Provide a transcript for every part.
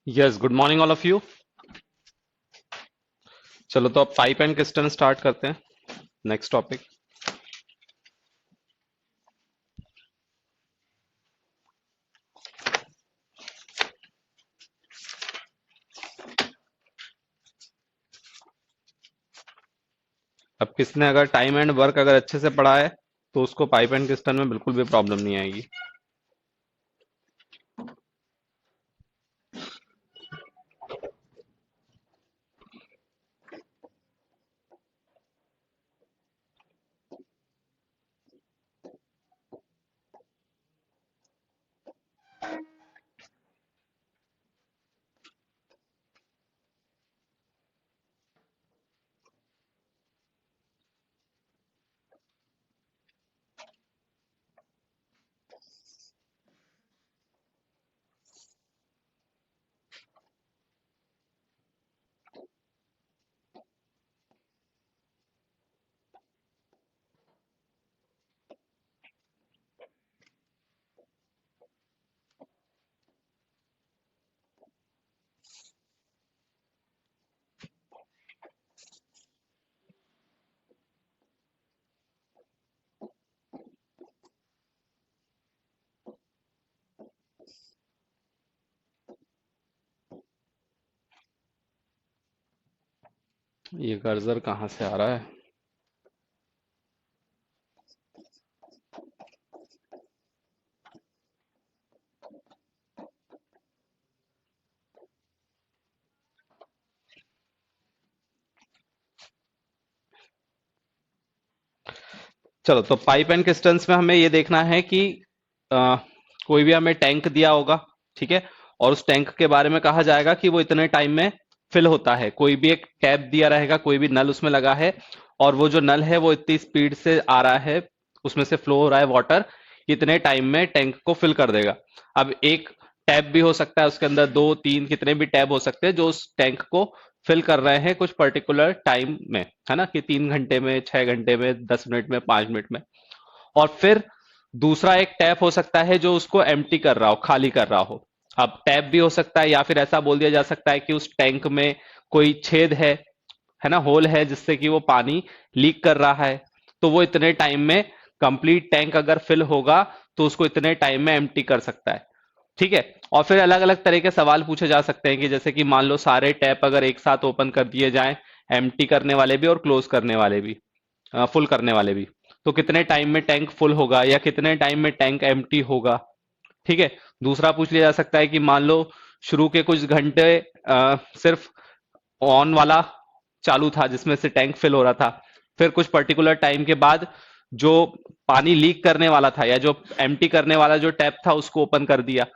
Yes, good morning all of you. चलो तो अब पाइप एंड किस्टन स्टार्ट करते हैं। Next topic. अब किसने अगर टाइम एंड वर्क अगर अच्छे से पढ़ा है तो उसको पाइप एंड किस्टन में बिल्कुल भी प्रॉब्लम नहीं आएगी। ये कर्सर कहाँ से आ रहा है? चलो तो पाइप एंड किस्टन्स में हमें ये देखना है कि अ, कोई भी हमें टैंक दिया होगा, ठीक है, और उस टैंक के बारे में कहा जाएगा कि वो इतने टाइम में फिल होता है। कोई भी एक टैप दिया रहेगा, कोई भी नल उसमें लगा है, और वो जो नल है वो इतनी स्पीड से आ रहा है, उसमें से फ्लो हो रहा है वाटर, इतने टाइम में टैंक को फिल कर देगा। अब एक टैप भी हो सकता है, उसके अंदर दो तीन कितने भी टैप हो सकते हैं जो उस टैंक को फिल कर रहे हैं कुछ पर्टिकुलर टाइम में, है ना, कि 3 घंटे में, 6 घंटे में, 10 मिनट में, 5 मिनट में। और फिर दूसरा एक टैप हो सकता है जो उसको एम्प्टी कर रहा हो, खाली कर रहा हो। अब टैप भी हो सकता है, या फिर ऐसा बोल दिया जा सकता है कि उस टैंक में कोई छेद है ना, होल है, जिससे कि वो पानी लीक कर रहा है। तो वो इतने टाइम में कंप्लीट टैंक अगर फिल होगा तो उसको इतने टाइम में एम्प्टी कर सकता है, ठीक है। और फिर अलग अलग तरह के सवाल पूछे जा सकते हैं कि जैसे कि मान लो सारे टैप अगर एक साथ ओपन कर दिए जाएं, एम्प्टी करने वाले भी और क्लोज करने वाले भी, फुल करने वाले भी, तो कितने टाइम में टैंक फुल होगा या कितने टाइम में टैंक एम्प्टी होगा, ठीक है। दूसरा पूछ लिया जा सकता है कि मान लो शुरू के कुछ घंटे सिर्फ ऑन वाला चालू था जिसमें से टैंक फिल हो रहा था, फिर कुछ पर्टिकुलर टाइम के बाद जो पानी लीक करने वाला था या जो एम्प्टी करने वाला जो टैप था उसको ओपन कर दिया,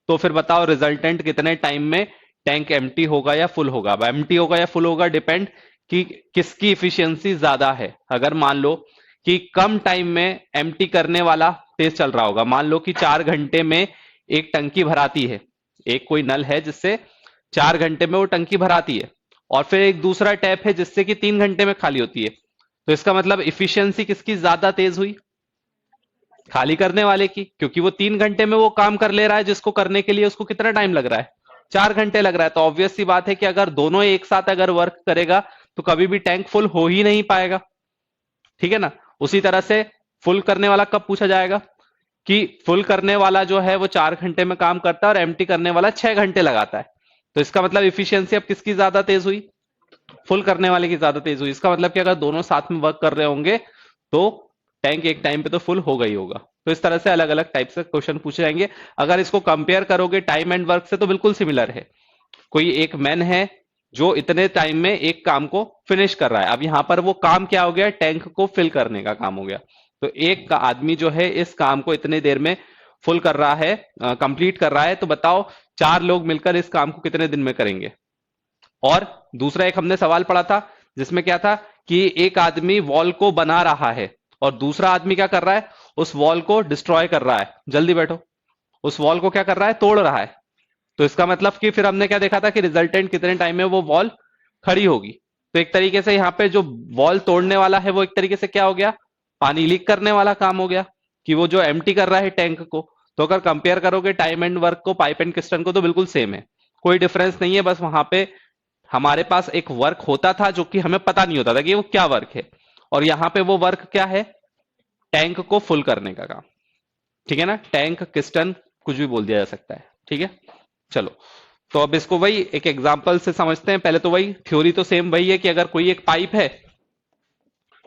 तो फिर बताओ रिजल्टेंट कितने टाइम में टैंक एम्प्टी होगा या फुल होगा। अब एम्प्टी होगा या फुल होगा डिपेंड कि किसकी इफिशियंसी ज्यादा है। अगर मान लो कि कम टाइम में एम्प्टी करने वाला तेज चल रहा होगा, मान लो कि 4 घंटे में एक टंकी भराती है, एक कोई नल है जिससे 4 घंटे में वो टंकी भराती है, और फिर एक दूसरा टैप है जिससे कि 3 घंटे में खाली होती है, तो इसका मतलब इफिशियंसी किसकी ज्यादा तेज हुई? खाली करने वाले की, क्योंकि वो 3 घंटे में वो काम कर ले रहा है जिसको करने के लिए उसको कितना टाइम लग रहा है? 4 घंटे लग रहा है। तो ऑब्वियस सी बात है कि अगर दोनों एक साथ अगर वर्क करेगा तो कभी भी टैंक फुल हो ही नहीं पाएगा, ठीक है ना। उसी तरह से फुल करने वाला कब पूछा जाएगा कि फुल करने वाला जो है वो 4 घंटे में काम करता है और एम्प्टी करने वाला 6 घंटे लगाता है, तो इसका मतलब इफिशियंसी अब किसकी ज्यादा तेज हुई? फुल करने वाले की ज्यादा तेज हुई। इसका मतलब कि अगर दोनों साथ में वर्क कर रहे होंगे तो टैंक एक टाइम पे तो फुल होगा ही होगा। तो इस तरह से अलग अलग टाइप से क्वेश्चन पूछे जाएंगे। अगर इसको कंपेयर करोगे टाइम एंड वर्क से तो बिल्कुल सिमिलर है। कोई एक मैन है जो इतने टाइम में एक काम को फिनिश कर रहा है, अब यहां पर वो काम क्या हो गया? टैंक को फिल करने का काम हो गया। तो एक का आदमी जो है इस काम को इतने देर में फुल कर रहा है, कंप्लीट कर रहा है, तो बताओ 4 लोग मिलकर इस काम को कितने दिन में करेंगे? और दूसरा एक हमने सवाल पढ़ा था जिसमें क्या था कि एक आदमी वॉल को बना रहा है और दूसरा आदमी क्या कर रहा है? उस वॉल को डिस्ट्रॉय कर रहा है, जल्दी बैठो, उस वॉल को क्या कर रहा है? तोड़ रहा है। तो इसका मतलब कि फिर हमने क्या देखा था कि रिजल्टेंट कितने टाइम में वो वॉल खड़ी होगी। तो एक तरीके से यहाँ पे जो वॉल तोड़ने वाला है वो एक तरीके से क्या हो गया? पानी लीक करने वाला काम हो गया, कि वो जो एम्प्टी कर रहा है टैंक को। तो अगर कंपेयर करोगे टाइम एंड वर्क को, पाइप एंड किस्टन को, तो बिल्कुल सेम है। कोई डिफरेंस नहीं है, बस वहां पे हमारे पास एक वर्क होता था जो कि हमें पता नहीं होता था कि वो क्या वर्क है, और यहां पे वो वर्क क्या है, टैंक को फुल करने का काम। ठीक है ना, टैंक किस्टन कुछ भी बोल दिया जा सकता है। ठीक है, चलो। तो अब इसको वही एक एग्जांपल से समझते हैं। पहले तो वही थ्योरी तो सेम वही है कि अगर कोई एक पाइप है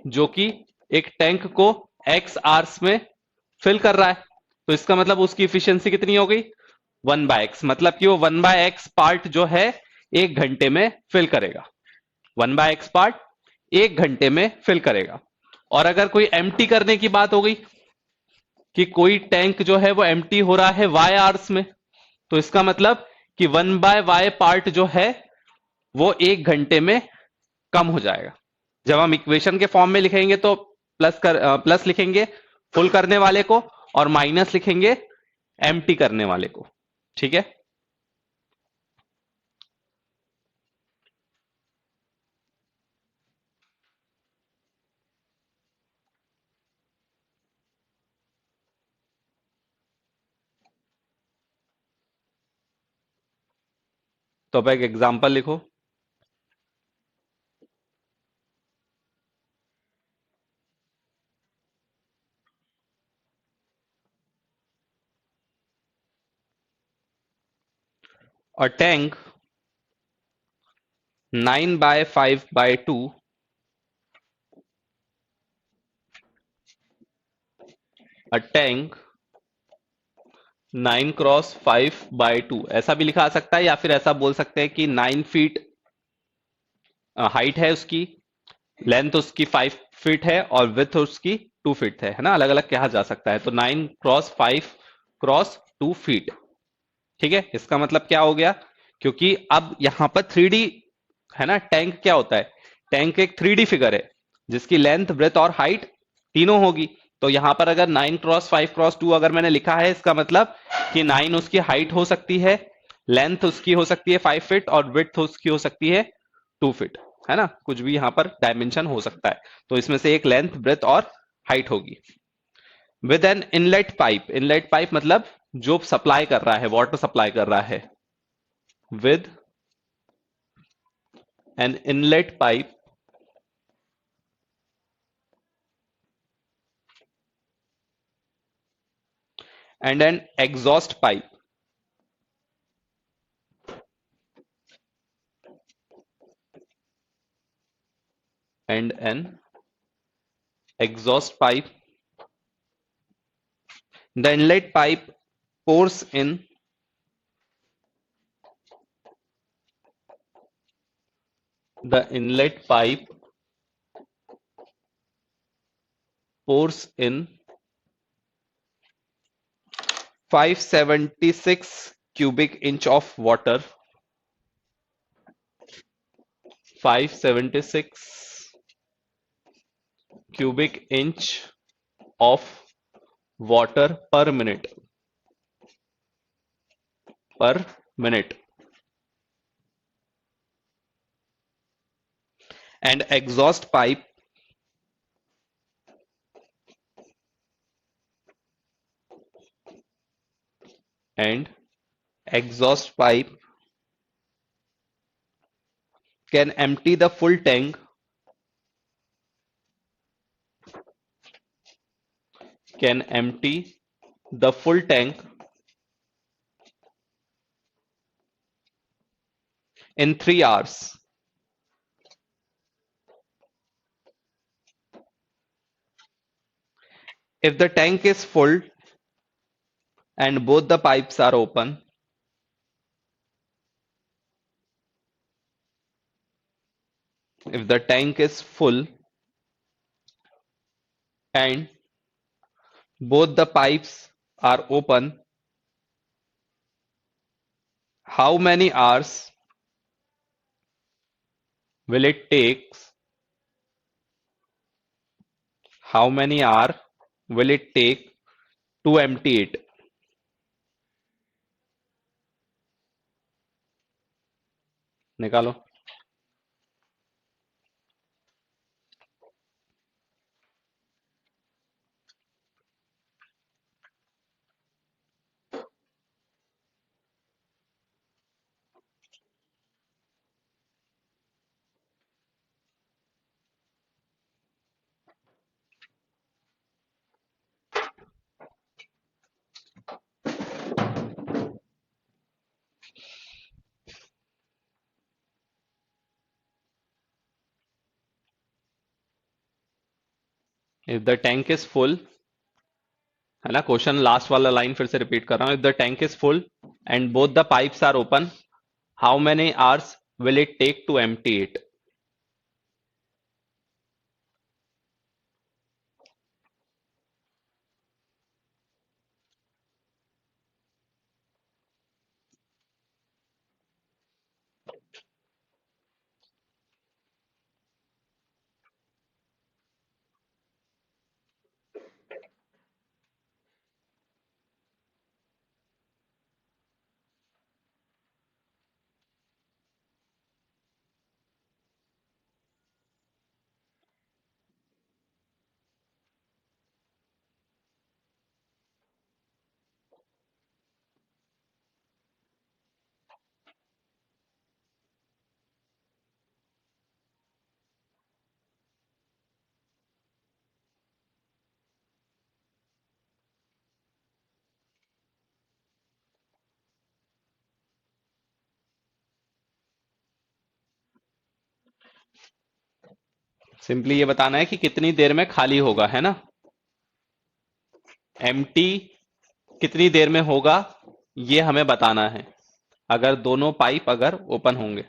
जो कि एक टैंक को एक्स आवर्स में फिल कर रहा है, तो इसका मतलब उसकी इफिशियंसी कितनी हो गई, 1/x, मतलब कि वो 1/x पार्ट जो है 1 घंटे में फिल करेगा। 1/x पार्ट 1 घंटे में फिल करेगा। और अगर कोई एम्प्टी करने की बात हो गई कि कोई टैंक जो है वो एम्प्टी हो रहा है वाई आवर्स में, तो इसका मतलब कि 1/y पार्ट जो है वो 1 घंटे में कम हो जाएगा। जब हम इक्वेशन के फॉर्म में लिखेंगे तो प्लस लिखेंगे फुल करने वाले को, और माइनस लिखेंगे एम्प्टी करने वाले को। ठीक है, तो अब एक एग्जांपल लिखो। A tank 9/5/2, a tank 9x5/2, ऐसा भी लिखा आ सकता है, या फिर ऐसा बोल सकते हैं कि 9 फीट हाइट है उसकी, लेंथ उसकी 5 फीट है, और विथ उसकी 2 फीट है ना, अलग अलग कहा जा सकता है। तो 9x5x2 फीट। ठीक है, इसका मतलब क्या हो गया, क्योंकि अब यहां पर 3D है ना, टैंक क्या होता है, टैंक एक 3D फिगर है जिसकी लेंथ ब्रेथ और हाइट तीनों होगी। तो यहां पर अगर 9x5x2 अगर मैंने लिखा है, इसका मतलब कि 9 उसकी हाइट हो सकती है, लेंथ उसकी हो सकती है 5 फीट, और विड्थ उसकी हो सकती है 2 फीट, है ना, कुछ भी यहां पर डायमेंशन हो सकता है। तो इसमें से एक लेंथ ब्रेथ और हाइट होगी। With an inlet pipe, inlet pipe मतलब जो सप्लाई कर रहा है, वाटर सप्लाई कर रहा है, with an inlet pipe and an exhaust pipe, and an exhaust pipe, the inlet pipe pours in the inlet pipe pours in 576 cubic inch of water, 576 cubic inch of water per minute, and and exhaust pipe can empty the full tank, can empty the full tank in 3 hours. If the tank is full and both the pipes are open, if the tank is full and both the pipes are open, how many hours will it take, how many hours will it take to empty it? निकालो। If the tank is full, है ना, question last वाला line फिर से repeat कर रहा हूं। If the tank is full and both the pipes are open, how many hours will it take to empty it? Simply ये बताना है कि कितनी देर में खाली होगा, है ना। एम्प्टी कितनी देर में होगा, ये हमें बताना है, अगर दोनों पाइप अगर ओपन होंगे।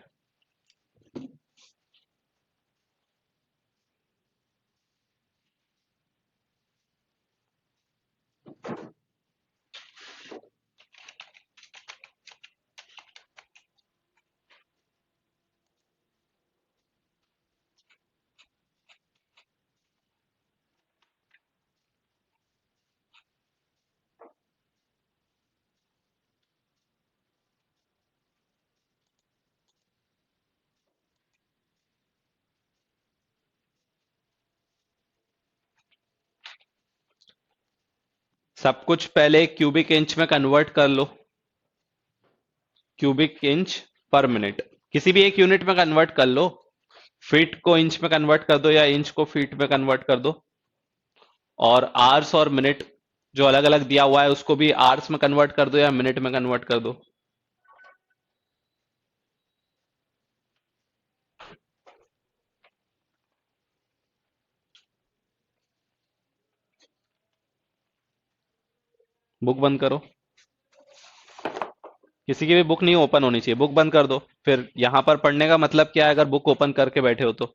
सब कुछ पहले क्यूबिक इंच में कन्वर्ट कर लो। क्यूबिक इंच पर मिनट, किसी भी एक यूनिट में कन्वर्ट कर लो। फीट को इंच में कन्वर्ट कर दो या इंच को फीट में कन्वर्ट कर दो। और आवर्स और मिनट जो अलग अलग दिया हुआ है उसको भी आवर्स में कन्वर्ट कर दो या मिनट में कन्वर्ट कर दो। बुक बंद करो। किसी की भी बुक नहीं ओपन होनी चाहिए, बुक बंद कर दो। फिर यहां पर पढ़ने का मतलब क्या है अगर बुक ओपन करके बैठे हो तो?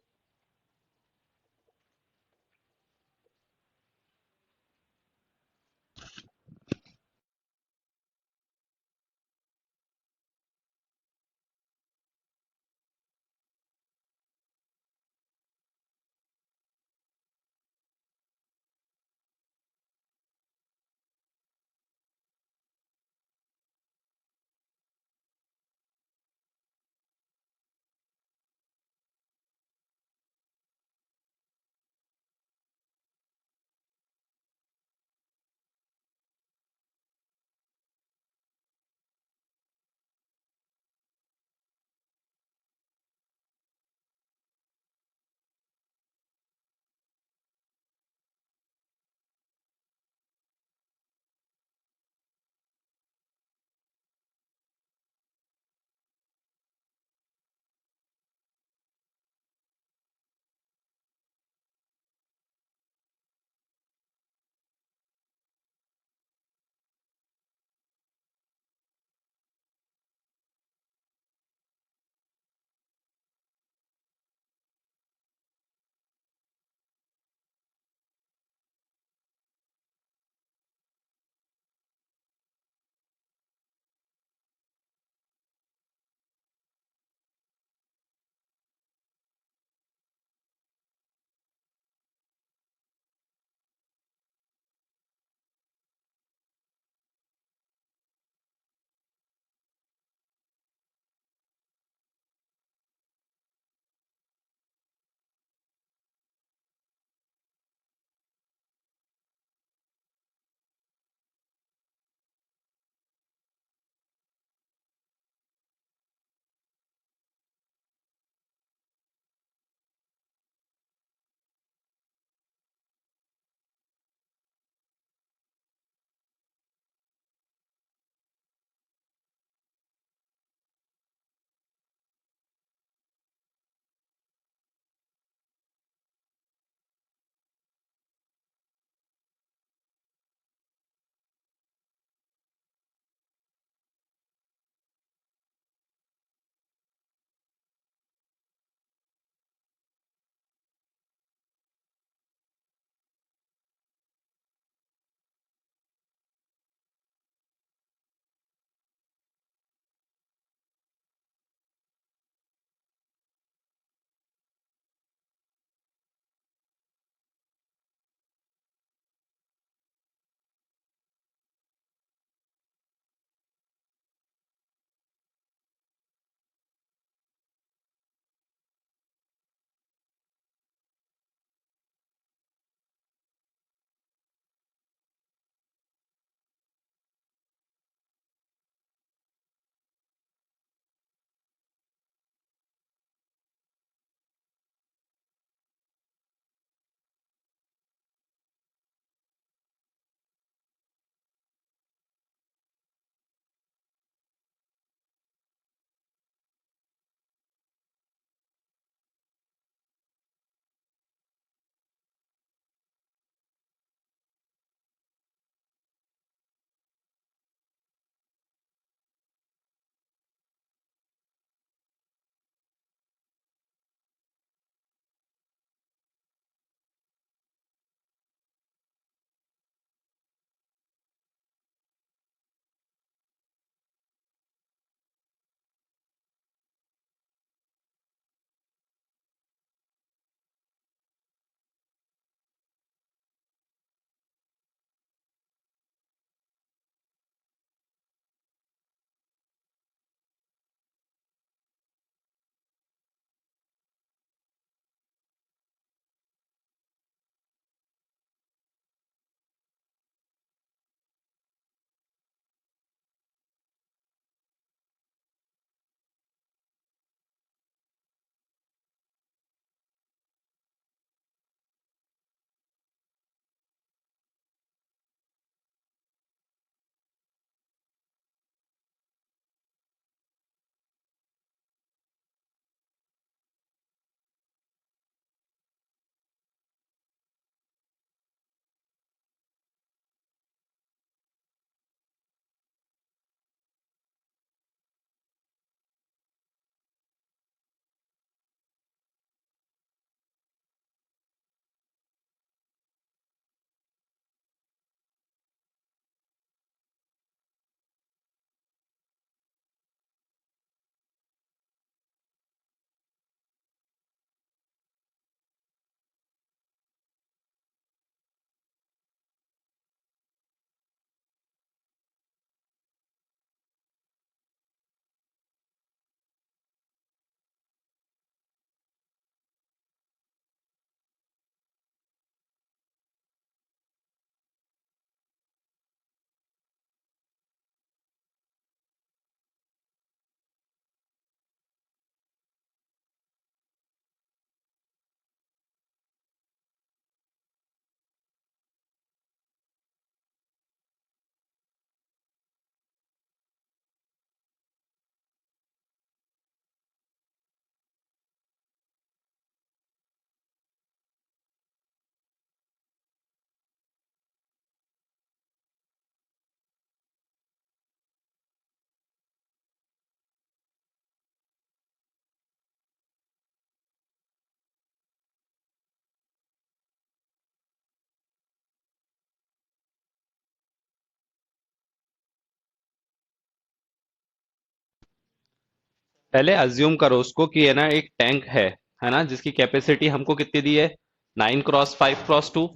पहले अज्यूम करो उसको कि है ना एक टैंक है ना, जिसकी कैपेसिटी हमको कितनी दी है, 9x5x2।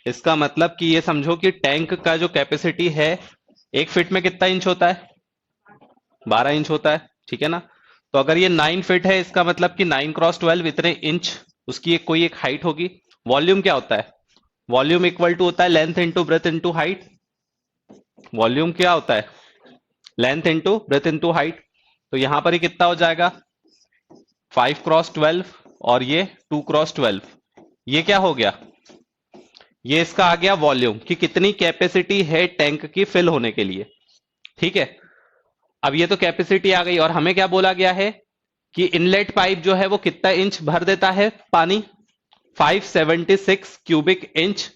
इसका मतलब कि ये समझो कि टैंक का जो कैपेसिटी है, 1 फीट में कितना इंच होता है, 12 इंच होता है, ठीक है ना। तो अगर ये 9 फीट है, इसका मतलब कि 9x12 इतने इंच उसकी एक कोई एक हाइट होगी। वॉल्यूम क्या होता है, वॉल्यूम इक्वल टू होता है length into breadth into height. Volume क्या होता है, length into breadth into height. तो यहां पर ही कितना हो जाएगा, 5x12 और ये 2x12। ये क्या हो गया, ये इसका आ गया वॉल्यूम कि कितनी कैपेसिटी है टैंक की फिल होने के लिए, ठीक है। अब ये तो कैपेसिटी आ गई, और हमें क्या बोला गया है कि इनलेट पाइप जो है वो कितना इंच भर देता है पानी, 576 क्यूबिक इंच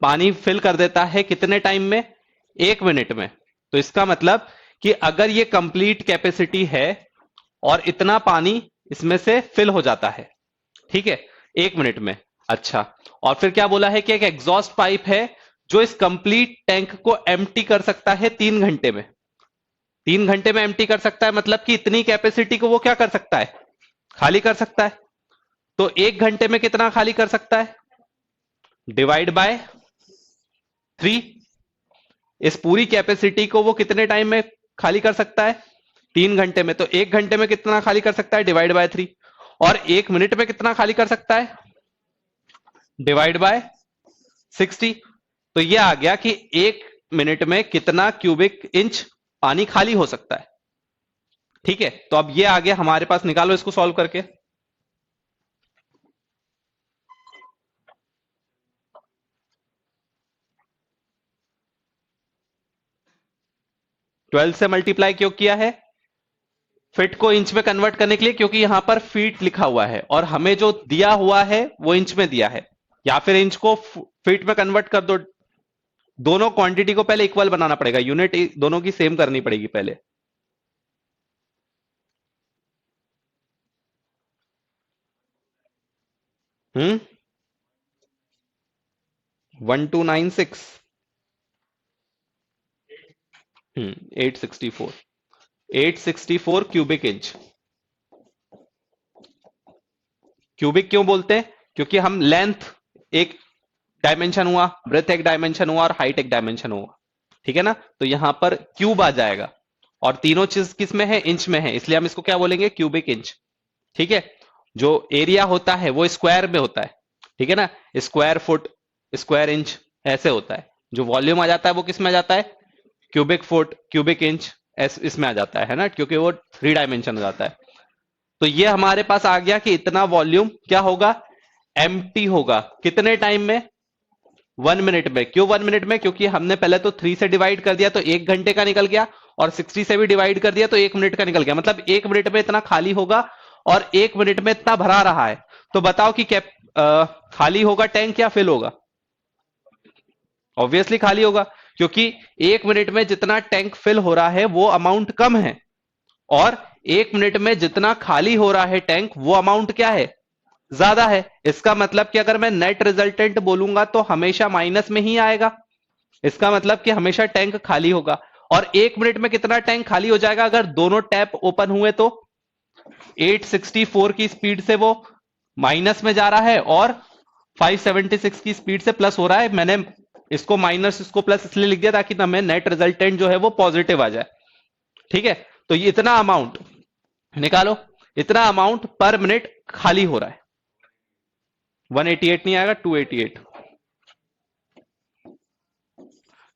पानी फिल कर देता है कितने टाइम में, 1 मिनट में। तो इसका मतलब कि अगर ये कंप्लीट कैपेसिटी है और इतना पानी इसमें से फिल हो जाता है, ठीक है, 1 मिनट में। अच्छा, और फिर क्या बोला है कि एक एग्जॉस्ट पाइप है जो इस कंप्लीट टैंक को एम्प्टी कर सकता है 3 घंटे में। 3 घंटे में एम्प्टी कर सकता है, मतलब कि इतनी कैपेसिटी को वो क्या कर सकता है, खाली कर सकता है। तो 1 घंटे में कितना खाली कर सकता है, डिवाइड बाय 3। इस पूरी कैपेसिटी को वो कितने टाइम में खाली कर सकता है, 3 घंटे में। तो 1 घंटे में कितना खाली कर सकता है, डिवाइड बाय 3। और 1 मिनट में कितना खाली कर सकता है, डिवाइड बाय 60। तो ये आ गया कि 1 मिनट में कितना क्यूबिक इंच पानी खाली हो सकता है, ठीक है। तो अब ये आ गया हमारे पास, निकालो इसको सॉल्व करके। 12 से मल्टीप्लाई क्यों किया है, फिट को इंच में कन्वर्ट करने के लिए, क्योंकि यहां पर फीट लिखा हुआ है और हमें जो दिया हुआ है वो इंच में दिया है। या फिर इंच को फीट में कन्वर्ट कर दो। दोनों क्वांटिटी को पहले इक्वल बनाना पड़ेगा, यूनिट दोनों की सेम करनी पड़ेगी पहले। 1296। 864। 864 क्यूबिक इंच। क्यूबिक क्यों बोलते हैं, क्योंकि हम लेंथ एक डायमेंशन हुआ, ब्रेथ एक डायमेंशन हुआ और हाइट एक डायमेंशन हुआ, ठीक है ना। तो यहां पर क्यूब आ जाएगा, और तीनों चीज किस में है, इंच में है, इसलिए हम इसको क्या बोलेंगे, क्यूबिक इंच, ठीक है। जो एरिया होता है वो स्क्वायर में होता है, ठीक है ना, स्क्वायर फुट, स्क्वायर इंच ऐसे होता है। जो वॉल्यूम आ जाता है वो किस में आ जाता है, क्यूबिक फुट, क्यूबिक इंच, इसमें आ जाता है ना, क्योंकि वो 3 डायमेंशन हो जाता है। तो ये हमारे पास आ गया कि इतना वॉल्यूम क्या होगा, एम्प्टी होगा कितने टाइम में, 1 मिनट में। क्यों 1 मिनट में, क्योंकि हमने पहले तो 3 से डिवाइड कर दिया तो 1 घंटे का निकल गया, और 60 से भी डिवाइड कर दिया तो 1 मिनट का निकल गया, मतलब 1 मिनट में इतना खाली होगा और 1 मिनट में इतना भरा रहा है। तो बताओ कि खाली होगा टैंक या फिल होगा, ऑब्वियसली खाली होगा, क्योंकि 1 मिनट में जितना टैंक फिल हो रहा है वो अमाउंट कम है, और 1 मिनट में जितना खाली हो रहा है टैंक वो अमाउंट क्या है, ज्यादा है। इसका मतलब कि अगर मैं नेट रिजल्टेंट बोलूंगा तो हमेशा माइनस में ही आएगा। इसका मतलब कि हमेशा टैंक खाली होगा। और 1 मिनट में कितना टैंक खाली हो जाएगा, अगर दोनों टैप ओपन हुए तो 864 की स्पीड से वो माइनस में जा रहा है, और 576 की स्पीड से प्लस हो रहा है। मैंने इसको माइनस इसको प्लस इसलिए लिख दिया ताकि हमें नेट रिजल्टेंट जो है वो पॉजिटिव आ जाए, ठीक है। तो ये इतना अमाउंट निकालो, इतना अमाउंट पर मिनट खाली हो रहा है। 188 नहीं आएगा, 288।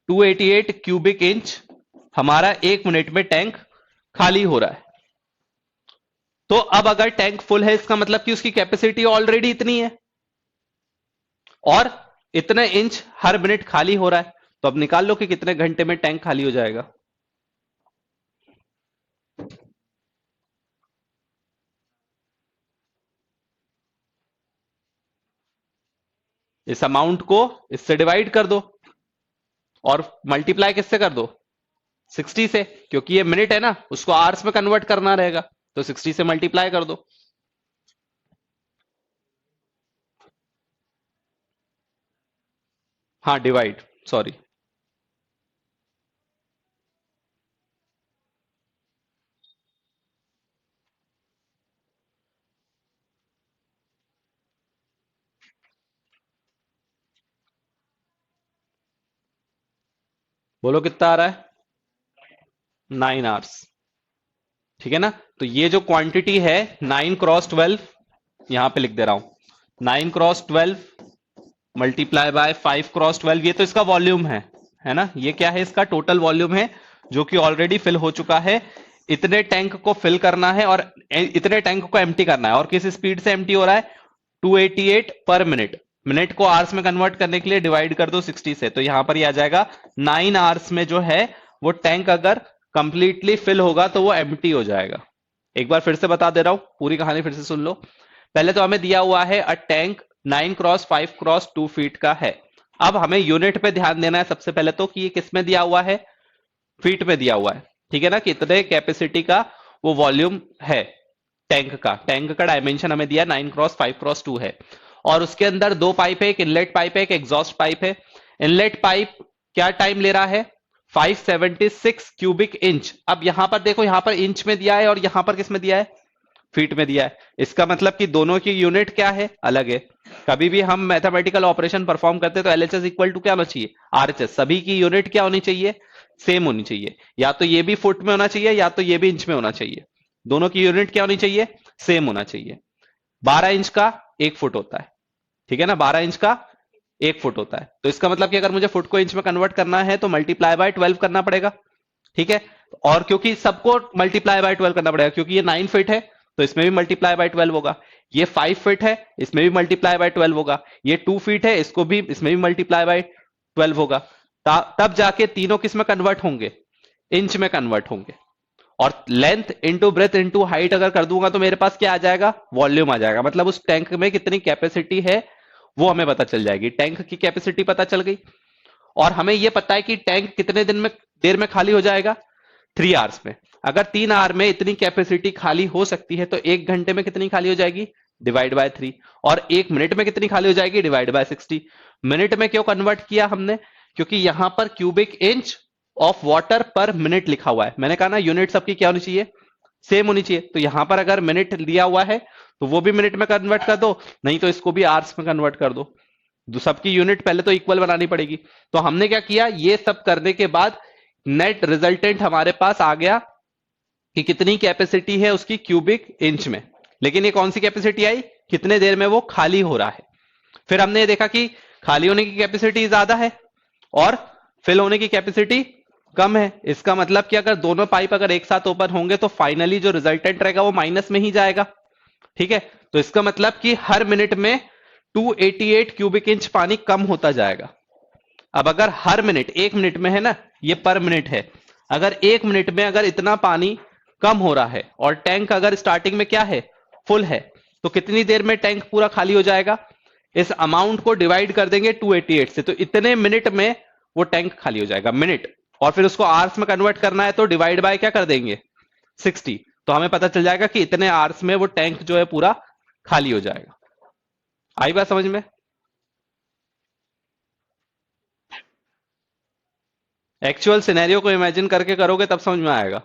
288 क्यूबिक इंच हमारा 1 मिनट में टैंक खाली हो रहा है। तो अब अगर टैंक फुल है, इसका मतलब कि उसकी कैपेसिटी ऑलरेडी इतनी है, और इतने इंच हर मिनट खाली हो रहा है। तो अब निकाल लो कि कितने घंटे में टैंक खाली हो जाएगा। इस अमाउंट को इससे डिवाइड कर दो, और मल्टीप्लाई किससे कर दो, 60 से, क्योंकि ये मिनट है ना, उसको आवर्स में कन्वर्ट करना रहेगा, तो 60 से मल्टीप्लाई कर दो। हाँ, डिवाइड, सॉरी। बोलो कितना आ रहा है? 9 आवर्स। ठीक है ना? तो ये जो क्वांटिटी है 9 × 12, यहां पे लिख दे रहा हूं, 9 × 12 मल्टीप्लाई बाय 5 × 12, ये तो इसका वॉल्यूम है ना? ये क्या है? इसका टोटल वॉल्यूम है जो कि ऑलरेडी फिल हो चुका है। इतने टैंक को फिल करना है और इतने टैंक को एम्प्टी करना है। और किस स्पीड से एम्प्टी हो रहा है? 288 पर मिनट। मिनट को आवर्स में कन्वर्ट करने के लिए डिवाइड कर दो 60 से, तो यहां पर ये आ जाएगा 9 आवर्स में जो है वो टैंक अगर कंप्लीटली फिल होगा तो वो एम्प्टी हो जाएगा। एक बार फिर से बता दे रहा हूं, पूरी कहानी फिर से सुन लो। पहले तो हमें दिया हुआ है अ टैंक 9 × 5 × 2 फीट का है। अब हमें यूनिट पे ध्यान देना है सबसे पहले तो कि ये किस में दिया हुआ है? फीट में दिया हुआ है। ठीक है ना? कितने कैपेसिटी का वो वॉल्यूम है टैंक का डायमेंशन हमें दिया 9 × 5 × 2 है। और उसके अंदर दो पाइप है, एक इनलेट पाइप है, एक एग्जॉस्ट पाइप है। इनलेट पाइप क्या टाइम ले रहा है? 576 क्यूबिक इंच। अब यहां पर देखो, यहां पर इंच में दिया है और यहां पर किस में दिया है? फीट में दिया है। इसका मतलब कि दोनों की यूनिट क्या है? अलग है। कभी भी हम मैथमेटिकल ऑपरेशन परफॉर्म करते हैं तो एलएचएस इक्वल टू क्या होना चाहिए? आरएचएस। सभी की यूनिट क्या होनी चाहिए? सेम होनी चाहिए। या तो ये भी फुट में होना चाहिए या तो ये भी इंच में होना चाहिए। दोनों की यूनिट क्या होनी चाहिए? सेम होना चाहिए। 12 इंच का 1 फुट होता है। ठीक है ना? 12 इंच का 1 फुट होता है। तो इसका मतलब कि अगर मुझे फुट को इंच में कन्वर्ट करना है तो मल्टीप्लाई बाय 12 करना पड़ेगा। ठीक है? और क्योंकि सबको मल्टीप्लाई बाय 12 करना पड़ेगा, क्योंकि ये 9 फीट है तो इसमें भी मल्टीप्लाई बाय 12 होगा। ये 5 फीट है, इसमें भी मल्टीप्लाई बाय 12 होगा। ये 2 फीट है, इसको भी, इसमें भी मल्टीप्लाई बाय 12 होगा। तब जाके तीनों किस में कन्वर्ट होंगे? इंच में कन्वर्ट होंगे। और length into breadth into height अगर कर दूंगा तो मेरे पास क्या आ जाएगा? वॉल्यूम आ जाएगा। मतलब उस टैंक में कितनी कैपेसिटी है वो हमें पता चल जाएगी। टैंक की कैपेसिटी पता चल गई। और हमें यह पता है कि टैंक कितने देर में खाली हो जाएगा? 3 आवर्स में। अगर 3 आवर में इतनी कैपेसिटी खाली हो सकती है तो 1 घंटे में कितनी खाली हो जाएगी? Divide by 3। और 1 मिनट में कितनी खाली हो जाएगी? Divide by 60। मिनट में क्यों कन्वर्ट किया हमने? क्योंकि यहां पर क्यूबिक इंच ऑफ वाटर पर मिनट लिखा हुआ है। मैंने कहा ना यूनिट सबकी क्या होनी चाहिए? सेम होनी चाहिए। तो यहां पर अगर मिनट दिया हुआ है तो वो भी मिनट में कन्वर्ट कर दो, नहीं तो इसको भी आवर्स में कन्वर्ट कर दो। सबकी यूनिट पहले तो इक्वल बनानी पड़ेगी। तो हमने क्या किया? ये सब करने के बाद नेट रिजल्टेंट हमारे पास आ गया कि कितनी कैपेसिटी है उसकी क्यूबिक इंच में। लेकिन ये कौन सी कैपेसिटी आई? कितने देर में वो खाली हो रहा है। फिर हमने ये देखा कि खाली होने की कैपेसिटी ज्यादा है और फिल होने की कैपेसिटी कम है। इसका मतलब कि अगर दोनों पाइप अगर एक साथ ओपन होंगे तो फाइनली जो रिजल्टेंट रहेगा वो माइनस में ही जाएगा। ठीक है? तो इसका मतलब कि हर मिनट में 288 क्यूबिक इंच पानी कम होता जाएगा। अब अगर हर मिनट, 1 मिनट में है ना, ये पर मिनट है, अगर 1 मिनट में अगर इतना पानी कम हो रहा है और टैंक अगर स्टार्टिंग में क्या है? फुल है, तो कितनी देर में टैंक पूरा खाली हो जाएगा? इस अमाउंट को डिवाइड कर देंगे 288 से, तो इतने मिनट में वो टैंक खाली हो जाएगा। मिनट। और फिर उसको आवर्स में कन्वर्ट करना है तो डिवाइड बाय क्या कर देंगे? 60। तो हमें पता चल जाएगा कि इतने आवर्स में वो टैंक जो है पूरा खाली हो जाएगा। आई बात समझ में? एक्चुअल सिनेरियो को इमेजिन करके करोगे तब समझ में आएगा।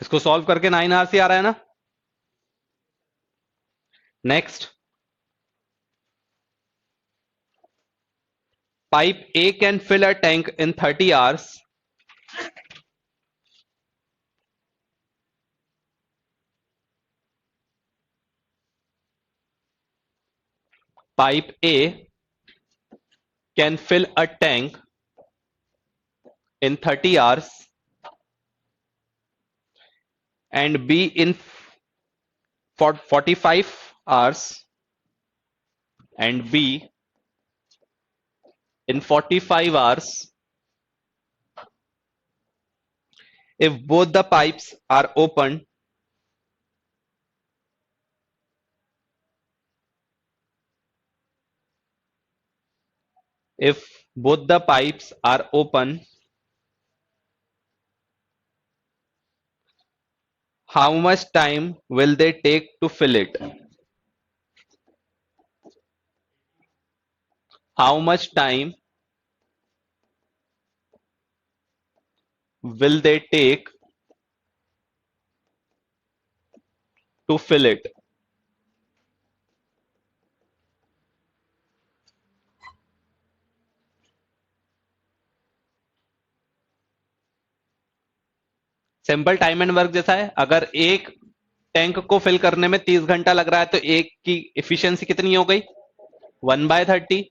इसको सॉल्व करके 9 आवर्स ही आ रहा है ना? Next, pipe A can fill a tank in 30 hours pipe A can fill a tank in 30 hours and B in 45 hours and B in 45 hours if both the pipes are open. If both the pipes are open How much time will they take to fill it? How much time will they take to fill it? Simple time and work जैसा है। अगर एक tank को fill करने में 30 घंटा लग रहा है तो एक की इफिशियंसी कितनी हो गई? 1/30।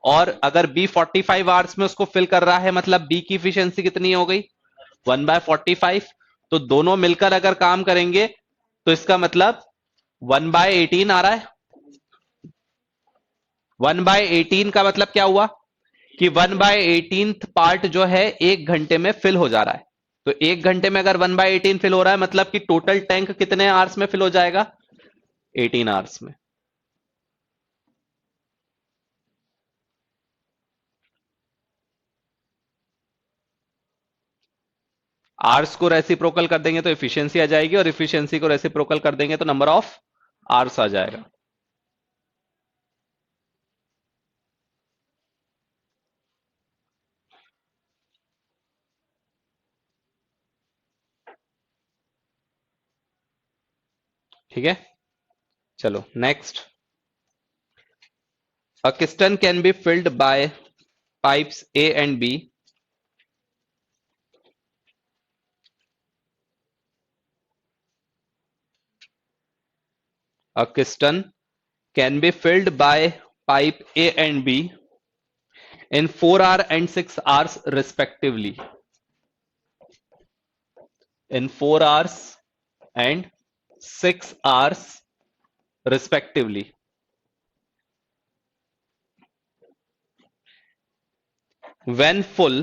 और अगर बी 45 आवर्स में उसको फिल कर रहा है मतलब बी की इफिशियंसी कितनी हो गई? 1/45। तो दोनों मिलकर अगर काम करेंगे तो इसका मतलब 1/18 आ रहा है। 1/18 का मतलब क्या हुआ कि 1/18 पार्ट जो है 1 घंटे में फिल हो जा रहा है। तो 1 घंटे में अगर 1/18 फिल हो रहा है मतलब कि टोटल टैंक कितने आवर्स में फिल हो जाएगा? 18 आवर्स में। आवर्स को रेसिप्रोकल कर देंगे तो इफिशियंसी आ जाएगी, और इफिशियंसी को रेसिप्रोकल कर देंगे तो नंबर ऑफ आवर्स आ जाएगा। ठीक है, चलो next. A cistern can be filled by pipes A and B A piston can be filled by pipe A and B in 4 hours and 6 hours respectively. In 4 hours and 6 hours respectively. When full,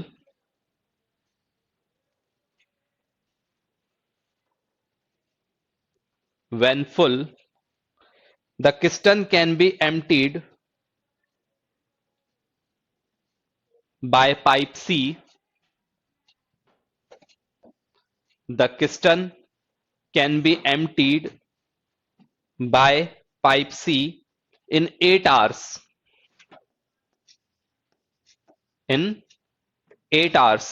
when full, the piston can be emptied by pipe C. The piston can be emptied by pipe C in 8 hours. In 8 hours.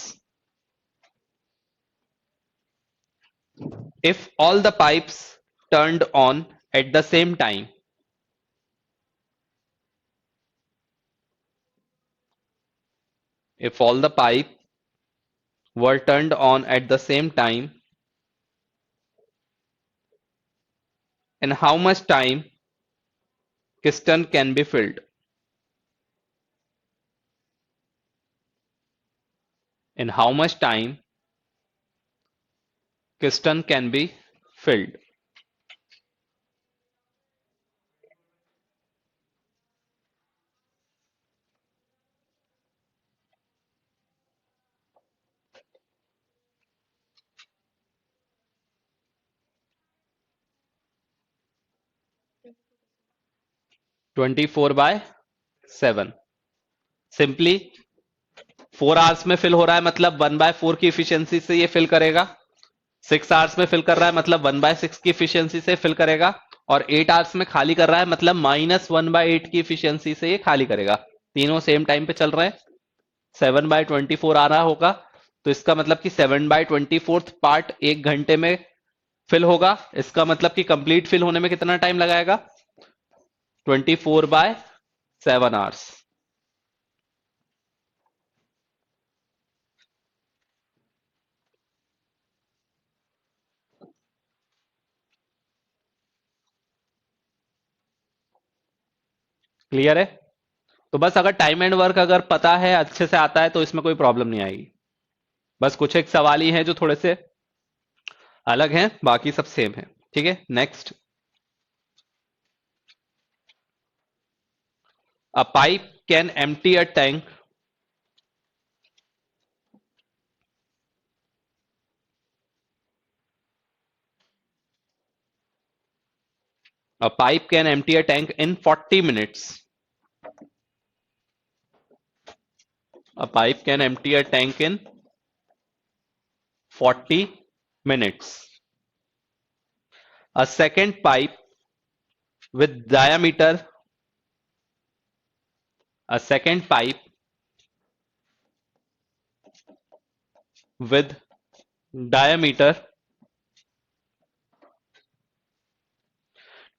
If all the pipes turned on at the same time. If all the pipes were turned on at the same time, in how much time piston can be filled? In how much time piston can be filled? Twenty four by seven. Simply 4 hours में fill हो रहा है मतलब 1/4 की efficiency से ये fill करेगा। 6 hours में फिल कर रहा है मतलब 1/6 की इफिशियंसी से फिल करेगा। और 8 आवर्स में खाली कर रहा है मतलब -1/8 की इफिशियंसी से ये खाली करेगा। तीनों सेम टाइम पे चल रहे हैं। 7/24 आ रहा होगा तो इसका मतलब कि 7/24 पार्ट 1 घंटे में फिल होगा। इसका मतलब कि कंप्लीट फिल होने में कितना टाइम लगाएगा? 24/7 आवर्स। क्लियर है? तो बस अगर टाइम एंड वर्क अगर पता है, अच्छे से आता है, तो इसमें कोई प्रॉब्लम नहीं आएगी। बस कुछ एक सवाल ही हैं जो थोड़े से अलग हैं, बाकी सब सेम है। ठीक है, next. A pipe can empty a tank A pipe can empty a tank in 40 minutes. A pipe can empty a tank in 40 minutes. a second pipe with diameter, a second pipe with diameter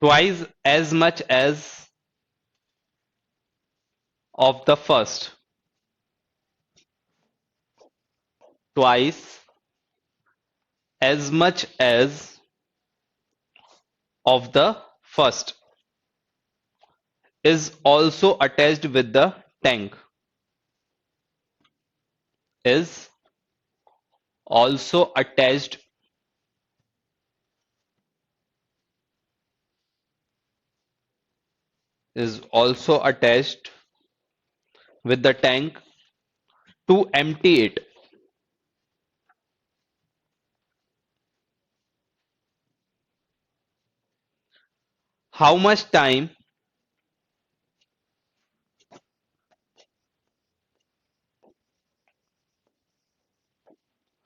twice as much as of the first, twice as much as of the first, is also attached with the tank, is also attached is also attached with the tank to empty it. How much time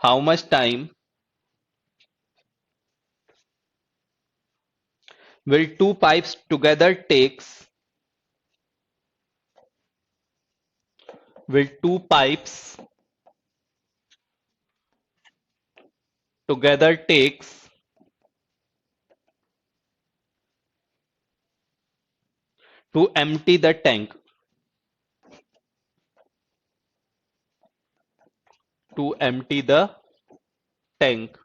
how much time will two pipes together takes will two pipes together takes to empty the tank, to empty the tank?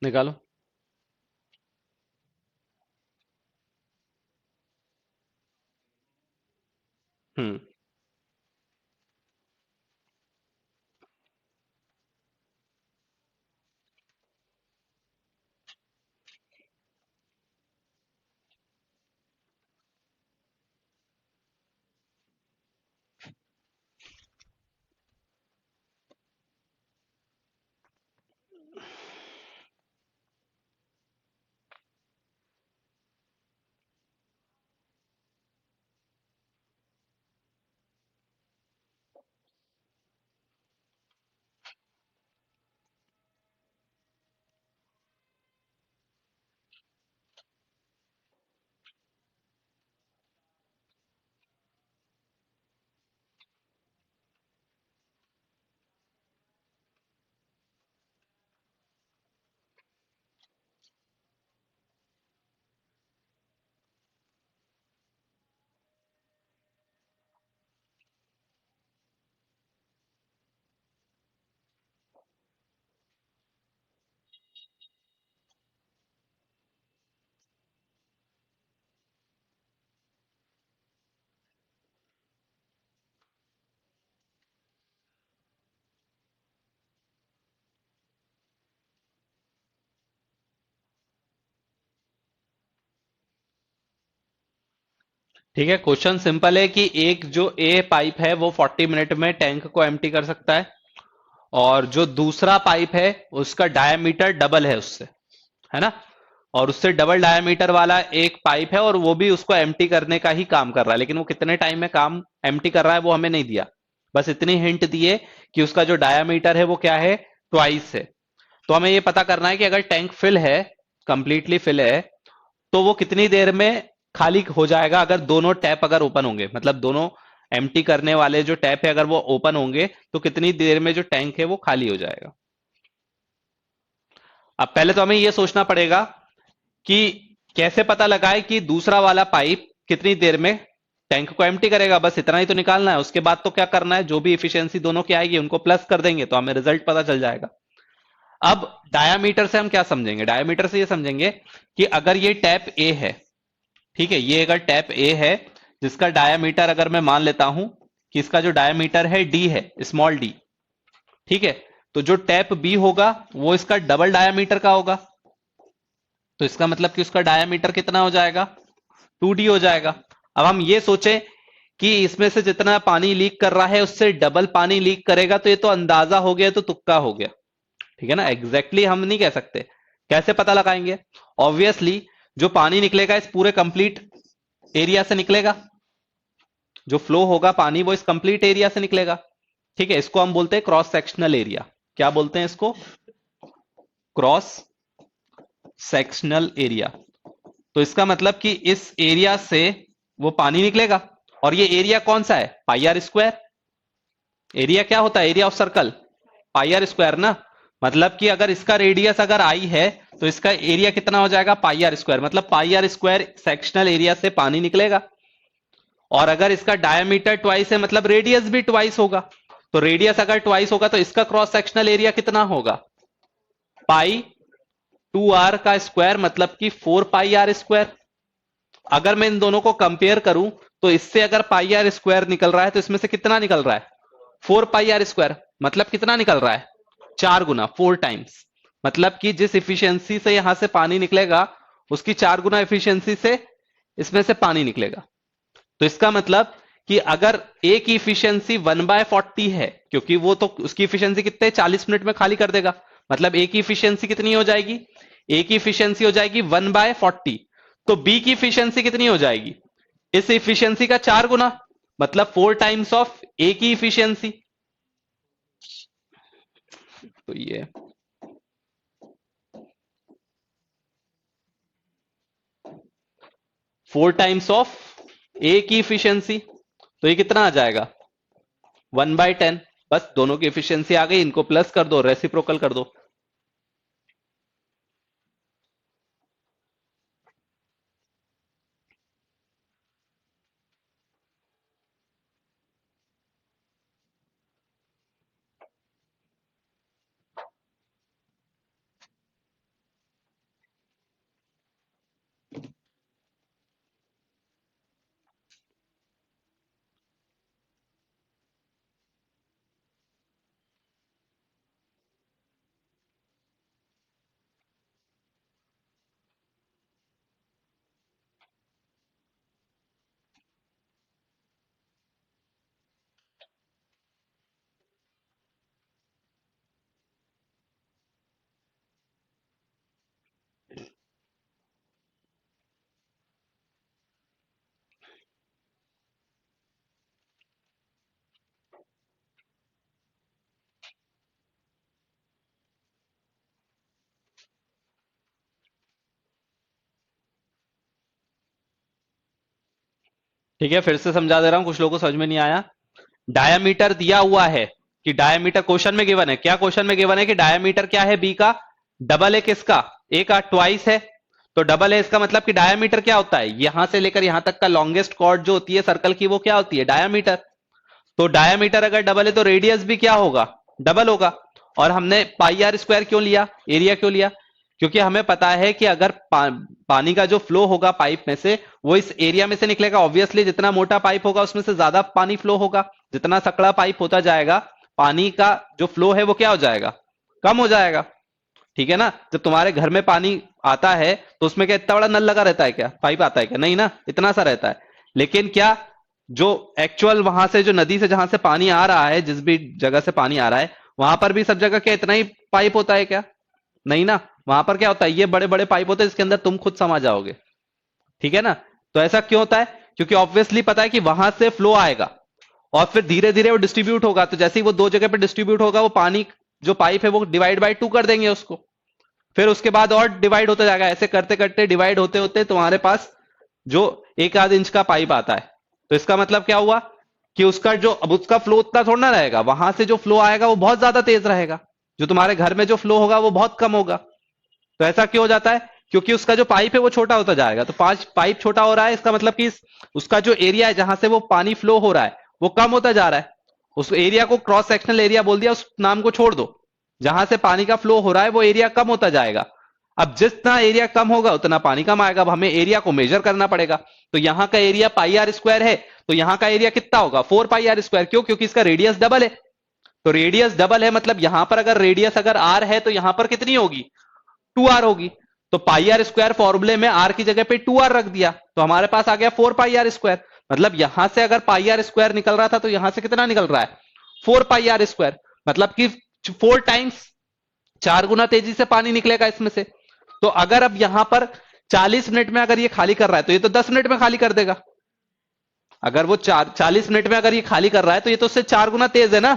निकालो। हम्म। ठीक है, question simple है कि एक जो ए pipe है वो 40 minute में टैंक को एम्प्टी कर सकता है, और जो दूसरा पाइप है उसका डायमीटर डबल है उससे, है ना, और उससे डबल डायमीटर वाला एक पाइप है और वो भी उसको एम्प्टी करने का ही काम कर रहा है, लेकिन वो कितने टाइम में काम एम्प्टी कर रहा है वो हमें नहीं दिया, बस इतनी हिंट दिए कि उसका जो डायमीटर है वो क्या है, ट्वाइस है। तो हमें ये पता करना है कि अगर टैंक फिल है, कंप्लीटली फिल है, तो वो कितनी देर में खाली हो जाएगा, अगर दोनों टैप अगर ओपन होंगे, मतलब दोनों एम्प्टी करने वाले जो टैप है अगर वो ओपन होंगे तो कितनी देर में जो टैंक है वो खाली हो जाएगा। अब पहले तो हमें यह सोचना पड़ेगा कि कैसे पता लगाए कि दूसरा वाला पाइप कितनी देर में टैंक को एम्प्टी करेगा, बस इतना ही तो निकालना है। उसके बाद तो क्या करना है, जो भी इफिशियंसी दोनों की आएगी उनको प्लस कर देंगे तो हमें रिजल्ट पता चल जाएगा। अब डायामीटर से हम क्या समझेंगे, डायामीटर से ये समझेंगे कि अगर ये टैप ए है, ठीक है, ये अगर टैप ए है जिसका डायामीटर अगर मैं मान लेता हूं कि इसका जो डायामीटर है डी है, स्मॉल डी, ठीक है, तो जो टैप बी होगा वो इसका डबल डायामीटर का होगा, तो इसका मतलब कि उसका डायामीटर कितना हो जाएगा, 2D हो जाएगा। अब हम ये सोचे कि इसमें से जितना पानी लीक कर रहा है उससे डबल पानी लीक करेगा, तो ये तो अंदाजा हो गया, तो तुक्का हो गया, ठीक है ना, एग्जैक्टली हम नहीं कह सकते। कैसे पता लगाएंगे, ऑब्वियसली जो पानी निकलेगा इस पूरे कंप्लीट एरिया से निकलेगा, जो फ्लो होगा पानी वो इस कंप्लीट एरिया से निकलेगा। ठीक है, इसको हम बोलते हैं क्रॉस सेक्शनल एरिया। क्या बोलते हैं इसको? Cross sectional area. तो इसका मतलब कि इस एरिया से वो पानी निकलेगा। और ये एरिया कौन सा है? पाई आर स्क्वायर। एरिया क्या होता है? Area of circle pi r square ना। मतलब कि अगर इसका रेडियस अगर आई है तो इसका एरिया कितना हो जाएगा? पाई आर स्क्वायर। मतलब पाई आर स्क्वायर सेक्शनल एरिया से पानी निकलेगा। और अगर इसका डायमीटर ट्वाइस है मतलब रेडियस भी ट्वाइस होगा। तो रेडियस अगर ट्वाइस होगा तो इसका क्रॉस सेक्शनल एरिया कितना होगा? पाई 2r का स्क्वायर, मतलब कि 4 पाई आर स्क्वायर। अगर मैं इन दोनों को कंपेयर करूं तो इससे अगर पाई आर स्क्वायर निकल रहा है तो इसमें से कितना निकल रहा है? 4 पाई आर स्क्वायर। मतलब कितना निकल रहा है? 4 गुना, 4 टाइम्स। मतलब कि जिस इफिशियंसी से यहां से पानी निकलेगा उसकी 4 गुना इफिशियंसी से इसमें से पानी निकलेगा। तो इसका मतलब कि अगर ए की इफिशियंसी 1/40 है, क्योंकि वो तो उसकी इफिशियंसी कितने 40 मिनट में खाली कर देगा, मतलब ए की इफिशियंसी कितनी हो जाएगी? ए की इफिशियंसी हो जाएगी 1/40। तो बी की इफिशियंसी कितनी हो जाएगी? इस इफिशियंसी का 4 गुना, मतलब 4 टाइम्स ऑफ ए की इफिशियंसी। तो ये 4 टाइम्स ऑफ ए की इफिशियंसी। तो ये कितना आ जाएगा? 1/10। बस दोनों की इफिशियंसी आ गई, इनको प्लस कर दो, रेसिप्रोकल कर दो। ठीक है, फिर से समझा दे रहा हूं, कुछ लोगों को समझ में नहीं आया। डायामीटर दिया हुआ है कि डायामीटर क्वेश्चन में गिवन है। क्या क्वेश्चन में गिवन है कि डायामीटर क्या है बी का? डबल है किसका? ए का ट्वाइस है। तो डबल है, इसका मतलब कि डायामीटर क्या होता है? यहां से लेकर यहां तक का लॉन्गेस्ट कॉर्ड जो होती है सर्कल की, वो क्या होती है? डायामीटर। तो डायामीटर अगर डबल है तो रेडियस भी क्या होगा? डबल होगा। और हमने पाई आर स्क्वायर क्यों लिया? एरिया क्यों लिया? क्योंकि हमें पता है कि अगर पानी का जो फ्लो होगा पाइप में से वो इस एरिया में से निकलेगा। ऑब्वियसली जितना मोटा पाइप होगा उसमें से ज्यादा पानी फ्लो होगा। जितना सकड़ा पाइप होता जाएगा पानी का जो फ्लो है वो क्या हो जाएगा? कम हो जाएगा। ठीक है ना? जब तुम्हारे घर में पानी आता है तो उसमें क्या इतना बड़ा नल लगा रहता है क्या? पाइप आता है क्या? नहीं ना, इतना सा रहता है। लेकिन क्या जो एक्चुअल वहां से जो नदी से जहां से पानी आ रहा है, जिस भी जगह से पानी आ रहा है वहां पर भी सब जगह क्या इतना ही पाइप होता है क्या? नहीं ना। वहां पर क्या होता है? ये बड़े बड़े पाइप होते हैं जिसके अंदर तुम खुद समा जाओगे। ठीक है ना? तो ऐसा क्यों होता है? क्योंकि ऑब्वियसली पता है कि वहां से फ्लो आएगा और फिर धीरे धीरे वो डिस्ट्रीब्यूट होगा। तो जैसे ही वो दो जगह पे डिस्ट्रीब्यूट होगा वो पानी जो पाइप है वो डिवाइड बाय 2 कर देंगे उसको। फिर उसके बाद और डिवाइड होता जाएगा। ऐसे करते करते डिवाइड होते होते तुम्हारे पास जो 1 आध इंच का पाइप आता है। तो इसका मतलब क्या हुआ कि उसका जो अब उसका फ्लो उतना थोड़ा ना रहेगा। वहां से जो फ्लो आएगा वो बहुत ज्यादा तेज रहेगा। जो तुम्हारे घर में जो फ्लो होगा वो बहुत कम होगा। तो ऐसा क्यों हो जाता है? क्योंकि उसका जो पाइप है वो छोटा होता जाएगा। तो पांच पाइप छोटा हो रहा है, इसका मतलब कि उसका जो एरिया है जहां से वो पानी फ्लो हो रहा है वो कम होता जा रहा है। उस एरिया को क्रॉस सेक्शनल एरिया बोल दिया, उस नाम को छोड़ दो। जहां से पानी का फ्लो हो रहा है वो एरिया कम होता जाएगा। अब जितना एरिया कम होगा उतना पानी कम आएगा। अब हमें एरिया को मेजर करना पड़ेगा। तो यहां का एरिया पाई आर स्क्वायर है, तो यहां का एरिया कितना होगा? 4 पाई आर स्क्वायर। क्यों? क्योंकि इसका रेडियस डबल है। तो रेडियस डबल है मतलब यहां पर अगर रेडियस अगर आर है तो यहां पर कितनी होगी? 2r होगी। तो पाई आर स्क्वायर फॉर्मूले में आर की जगह पे 2r रख दिया तो हमारे पास आ गया 4 पाई आर स्क्वायर। मतलब यहां से अगर पाई आर स्क्वायर निकल रहा था तो यहां से कितना निकल रहा है? 4 पाई आर स्क्वायर। मतलब कि 4 टाइम्स, 4 गुना तेजी से पानी निकलेगा इसमें से। तो अगर अब यहां पर 40 मिनट में अगर ये खाली कर रहा है तो ये तो 10 मिनट में खाली कर देगा। अगर वो 40 मिनट में अगर ये खाली कर रहा है तो ये तो उससे 4 गुना तेज है ना,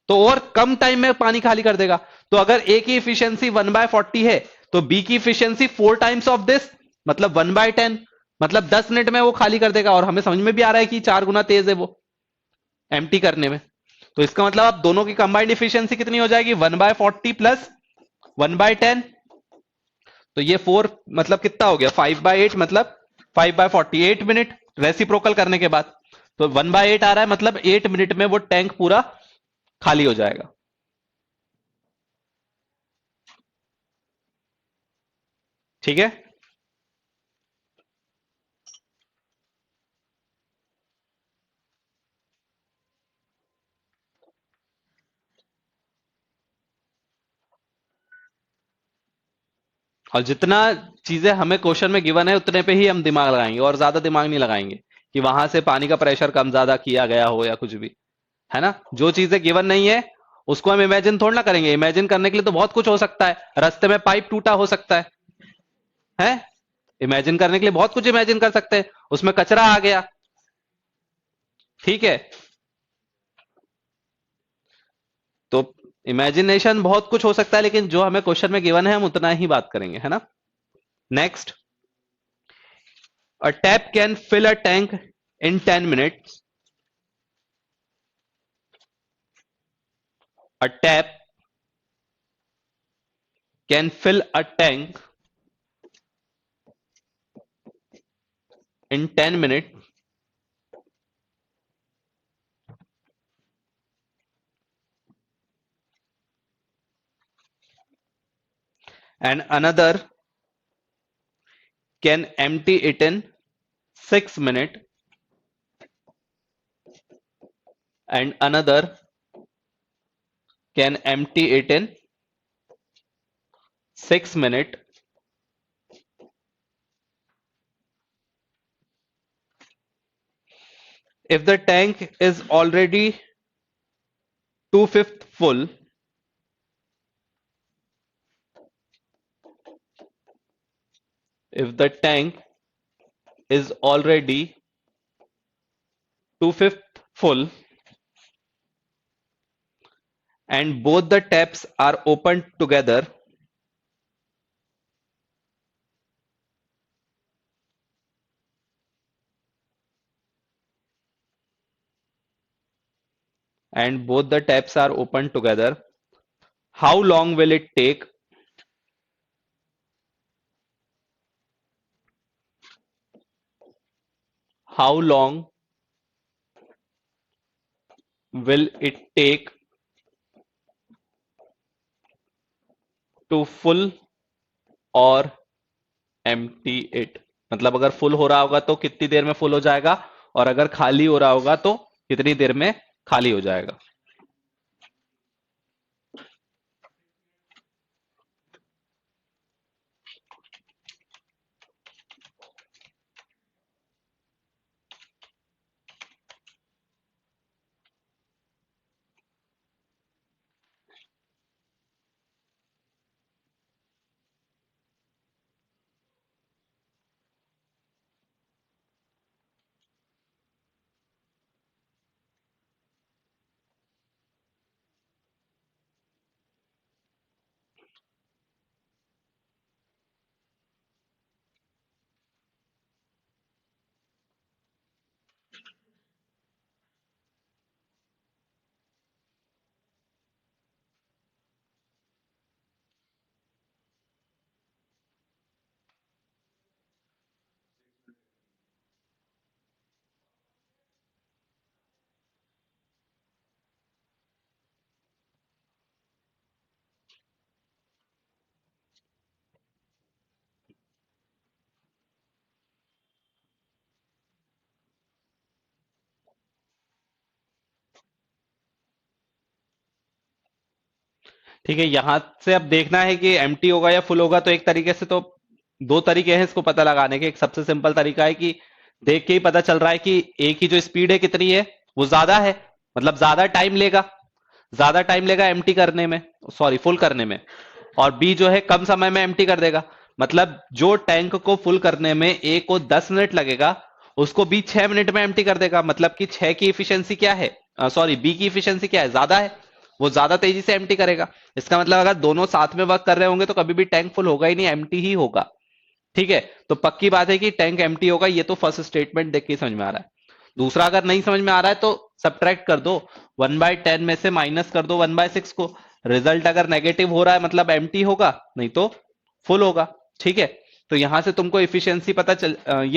तो और कम टाइम में पानी खाली कर देगा। तो अगर ए की इफिशियंसी 1/40 है तो बी की इफिशियंसी 4 टाइम्स ऑफ दिस, मतलब 1/10, मतलब 10 मिनट में वो खाली कर देगा। और हमें समझ में भी आ रहा है कि 4 गुना तेज है वो एम्प्टी करने में। तो इसका मतलब अब दोनों की कंबाइंड इफिशियंसी कितनी हो जाएगी, 1/40 प्लस 1/10। तो ये 4 मतलब कितना हो गया, 5/8, मतलब 5/40, 8 मिनट रेसिप्रोकल करने के बाद। तो 1/8 आ रहा है, मतलब 8 मिनट में वो टैंक पूरा खाली हो जाएगा। ठीक है। और जितना चीजें हमें क्वेश्चन में गिवन है उतने पे ही हम दिमाग लगाएंगे, और ज्यादा दिमाग नहीं लगाएंगे कि वहां से पानी का प्रेशर कम ज्यादा किया गया हो या कुछ भी, है ना। जो चीजें गिवन नहीं है उसको हम इमेजिन थोड़ा ना करेंगे। इमेजिन करने के लिए तो बहुत कुछ हो सकता है, रास्ते में पाइप टूटा हो सकता है। इमेजिन करने के लिए बहुत कुछ इमेजिन कर सकते हैं, उसमें कचरा आ गया, ठीक है। तो इमेजिनेशन बहुत कुछ हो सकता है, लेकिन जो हमें क्वेश्चन में गिवन है हम उतना ही बात करेंगे, है ना। Next, a tap can fill a tank in 10 minutes. A tap can fill a tank in 10 minutes, and another can empty it in 6 minutes, and another can empty it in 6 minutes. If the tank is already 2/5 full, if the tank is already 2/5 full and both the taps are open together, and both the taps are open together, how long will it take how long will it take to full or empty it? मतलब अगर full हो रहा होगा तो कितनी देर में full हो जाएगा, और अगर खाली हो रहा होगा तो कितनी देर में खाली हो जाएगा। ठीक है, यहां से अब देखना है कि एम्प्टी होगा या फुल होगा। तो एक तरीके से तो दो तरीके हैं इसको पता लगाने के। एक सबसे सिंपल तरीका है कि देख के ही पता चल रहा है कि ए की जो स्पीड है कितनी है, वो ज्यादा है, मतलब ज्यादा टाइम लेगा एम्प्टी करने में, सॉरी फुल करने में। और बी जो है कम समय में एम्प्टी कर देगा, मतलब जो टैंक को फुल करने में ए को 10 मिनट लगेगा उसको बी 6 मिनट में एम्प्टी कर देगा, मतलब कि 6 की इफिशियंसी क्या है, सॉरी बी की इफिशियंसी क्या है, ज्यादा है, वो ज्यादा तेजी से एम्प्टी करेगा। इसका मतलब अगर दोनों साथ में वर्क कर रहे होंगे तो कभी भी टैंक फुल होगा ही नहीं, एम्प्टी ही होगा। ठीक है, तो पक्की बात है कि टैंक एम्प्टी होगा, ये तो फर्स्ट स्टेटमेंट देख के समझ में आ रहा है। दूसरा अगर नहीं समझ में आ रहा है तो सब्ट्रैक्ट कर दो, 1/10 में से माइनस कर दो 1/6 को। रिजल्ट अगर नेगेटिव हो रहा है मतलब एम्प्टी होगा, नहीं तो फुल होगा। ठीक है, तो यहां से तुमको इफिशियंसी ये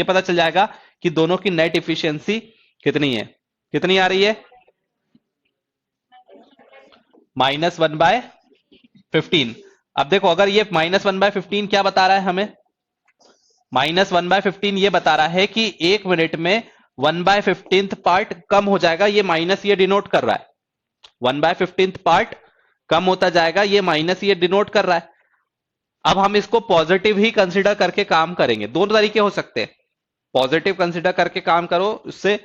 पता चल जाएगा कि दोनों की नेट इफिशियंसी कितनी है, कितनी आ रही है, -1/15। अब देखो अगर ये -1/15 क्या बता रहा है हमें, -1/15 ये बता रहा है कि 1 मिनट में 1/15 पार्ट कम हो जाएगा, ये माइनस ये डिनोट कर रहा है, 1/15 पार्ट कम होता जाएगा, ये माइनस ये डिनोट कर रहा है। अब हम इसको पॉजिटिव ही कंसिडर करके काम करेंगे, दोनों तरीके हो सकते हैं, पॉजिटिव कंसिडर करके काम करो, उससे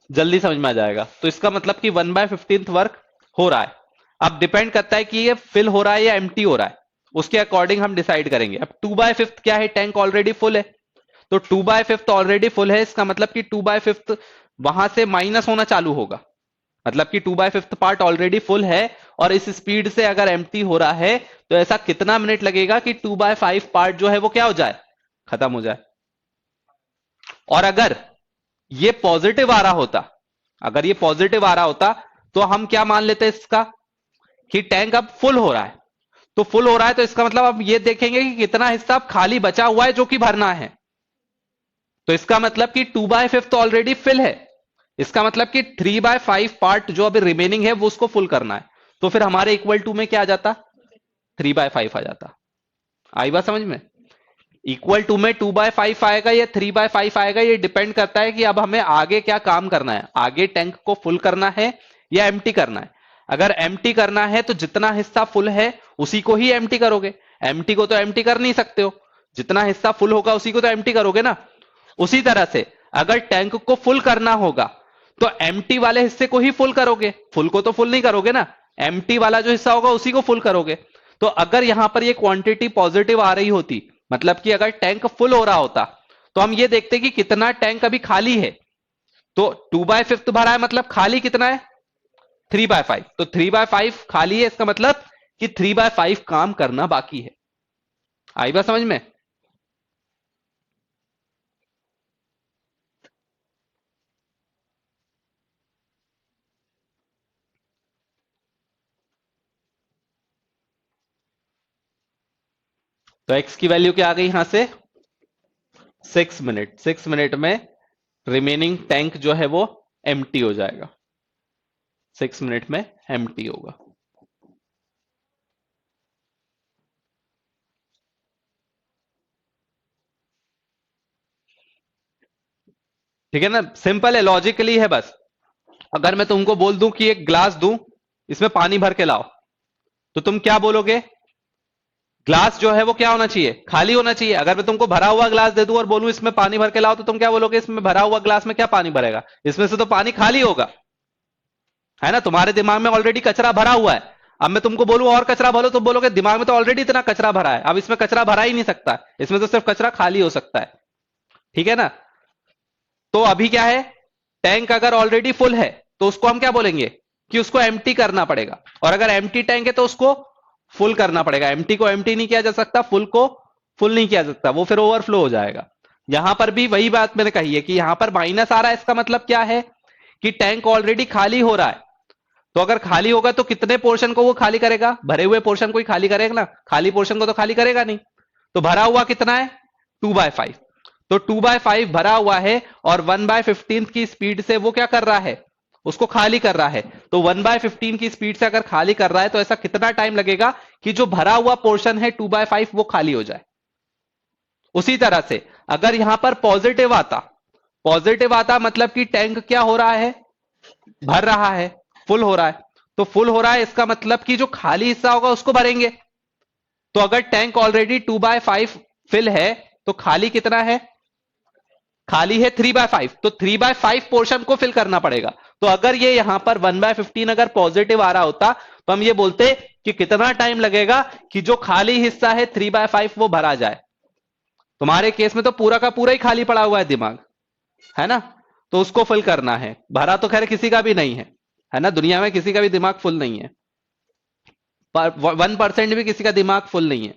जल्दी समझ में आ जाएगा। तो इसका मतलब कि 1/15 वर्क हो रहा है। अब डिपेंड करता है कि ये फिल हो रहा है या एम्प्टी हो रहा है, उसके अकॉर्डिंग हम डिसाइड करेंगे। अब 2/5 क्या है, टैंक ऑलरेडी फुल है, तो 2/5 ऑलरेडी फुल है, इसका मतलब कि 2/5 वहां से माइनस होना चालू होगा, मतलब कि 2/5 पार्ट ऑलरेडी फुल है और इस स्पीड से अगर एम्प्टी हो रहा है तो ऐसा कितना मिनट लगेगा कि 2/5 पार्ट जो है वो क्या हो जाए, खत्म हो जाए। और अगर ये पॉजिटिव आ रहा होता, अगर ये पॉजिटिव आ रहा होता तो हम क्या मान लेते इसका, कि टैंक अब फुल हो रहा है। तो फुल हो रहा है तो इसका मतलब अब ये देखेंगे कि कितना हिस्सा अब खाली बचा हुआ है जो कि भरना है। तो इसका मतलब कि 2/5 तो ऑलरेडी फिल है, इसका मतलब कि 3/5 पार्ट जो अभी रिमेनिंग है वो उसको फुल करना है। तो फिर हमारे इक्वल टू में क्या आ जाता, 3/5 आ जाता। आई बात समझ में, इक्वल टू में 2/5 आएगा या 3/5 आएगा, ये डिपेंड करता है कि अब हमें आगे क्या काम करना है, आगे टैंक को फुल करना है या एम्प्टी करना है। अगर एम्प्टी करना है तो जितना हिस्सा फुल है उसी को ही एम्प्टी करोगे, एम्प्टी को तो एम्प्टी कर नहीं सकते हो, जितना हिस्सा फुल होगा उसी को तो एम्प्टी करोगे ना। उसी तरह से अगर टैंक को फुल करना होगा तो एम्प्टी वाले हिस्से को ही फुल करोगे, फुल को तो फुल नहीं करोगे ना, एम्प्टी वाला जो हिस्सा होगा उसी को फुल करोगे। तो अगर यहां पर ये क्वांटिटी पॉजिटिव आ रही होती, मतलब कि अगर टैंक फुल हो रहा होता, तो हम ये देखते कि कितना टैंक अभी खाली है। तो 2/5 भरा है मतलब खाली कितना है, 3/5, तो 3/5 खाली है, इसका मतलब कि 3/5 काम करना बाकी है। आई बात समझ में। तो x की वैल्यू क्या आ गई यहां से, 6 मिनट, 6 मिनट में रिमेनिंग टैंक जो है वो एम्प्टी हो जाएगा, 6 मिनट में एम्प्टी होगा। ठीक है ना, सिंपल है, लॉजिकली है बस। अगर मैं तुमको बोल दूं कि एक ग्लास दूं, इसमें पानी भर के लाओ, तो तुम क्या बोलोगे, ग्लास जो है वो क्या होना चाहिए, खाली होना चाहिए। अगर मैं तुमको भरा हुआ ग्लास दे दूं और बोलूं इसमें पानी भर के लाओ, तो तुम क्या बोलोगे, इसमें भरा हुआ ग्लास में क्या पानी भरेगा, इसमें से तो पानी खाली होगा, है ना। तुम्हारे दिमाग में ऑलरेडी कचरा भरा हुआ है, अब मैं तुमको बोलूं और कचरा भरो, तो बोलोगे दिमाग में तो ऑलरेडी इतना कचरा भरा है, अब इसमें कचरा भरा ही नहीं सकता, इसमें तो सिर्फ कचरा खाली हो सकता है। ठीक है ना। तो अभी क्या है, टैंक अगर ऑलरेडी फुल है तो उसको हम क्या बोलेंगे कि उसको एम्प्टी करना पड़ेगा, और अगर एम्प्टी टैंक है तो उसको फुल करना पड़ेगा। एम्प्टी को एम्प्टी नहीं किया जा सकता, फुल को फुल नहीं किया जा सकता, वो फिर ओवरफ्लो हो जाएगा। यहां पर भी वही बात मैंने कही है कि यहां पर माइनस आ रहा है, इसका मतलब क्या है कि टैंक ऑलरेडी खाली हो रहा है। तो अगर खाली होगा तो कितने पोर्शन को वो खाली करेगा, भरे हुए पोर्शन को ही खाली करेगा ना, खाली पोर्शन को तो खाली करेगा नहीं। तो भरा हुआ कितना है, 2/5, तो 2/5 भरा हुआ है और 1/15 की स्पीड से वो क्या कर रहा है, उसको खाली कर रहा है। तो 1/15 की स्पीड से अगर खाली कर रहा है तो ऐसा कितना टाइम लगेगा कि जो भरा हुआ पोर्शन है 2/5 वो खाली हो जाए। उसी तरह से अगर यहां पर पॉजिटिव आता, पॉजिटिव आता मतलब कि टैंक क्या हो रहा है, भर रहा है, फुल हो रहा है। तो फुल हो रहा है इसका मतलब कि जो खाली हिस्सा होगा उसको भरेंगे। तो अगर टैंक ऑलरेडी 2/5 फिल है तो खाली कितना है, खाली है 3/5, तो 3/5 पोर्शन को फिल करना पड़ेगा। तो अगर ये यहां पर 1/15 अगर पॉजिटिव आ रहा होता तो हम ये बोलते कि कितना टाइम लगेगा कि जो खाली हिस्सा है 3/5 वो भरा जाए। तुम्हारे केस में तो पूरा का पूरा ही खाली पड़ा हुआ है दिमाग, है ना? तो उसको फिल करना है। भरा तो खैर किसी का भी नहीं है ना? दुनिया में किसी का भी दिमाग फुल नहीं है। पर 1% भी किसी का दिमाग फुल नहीं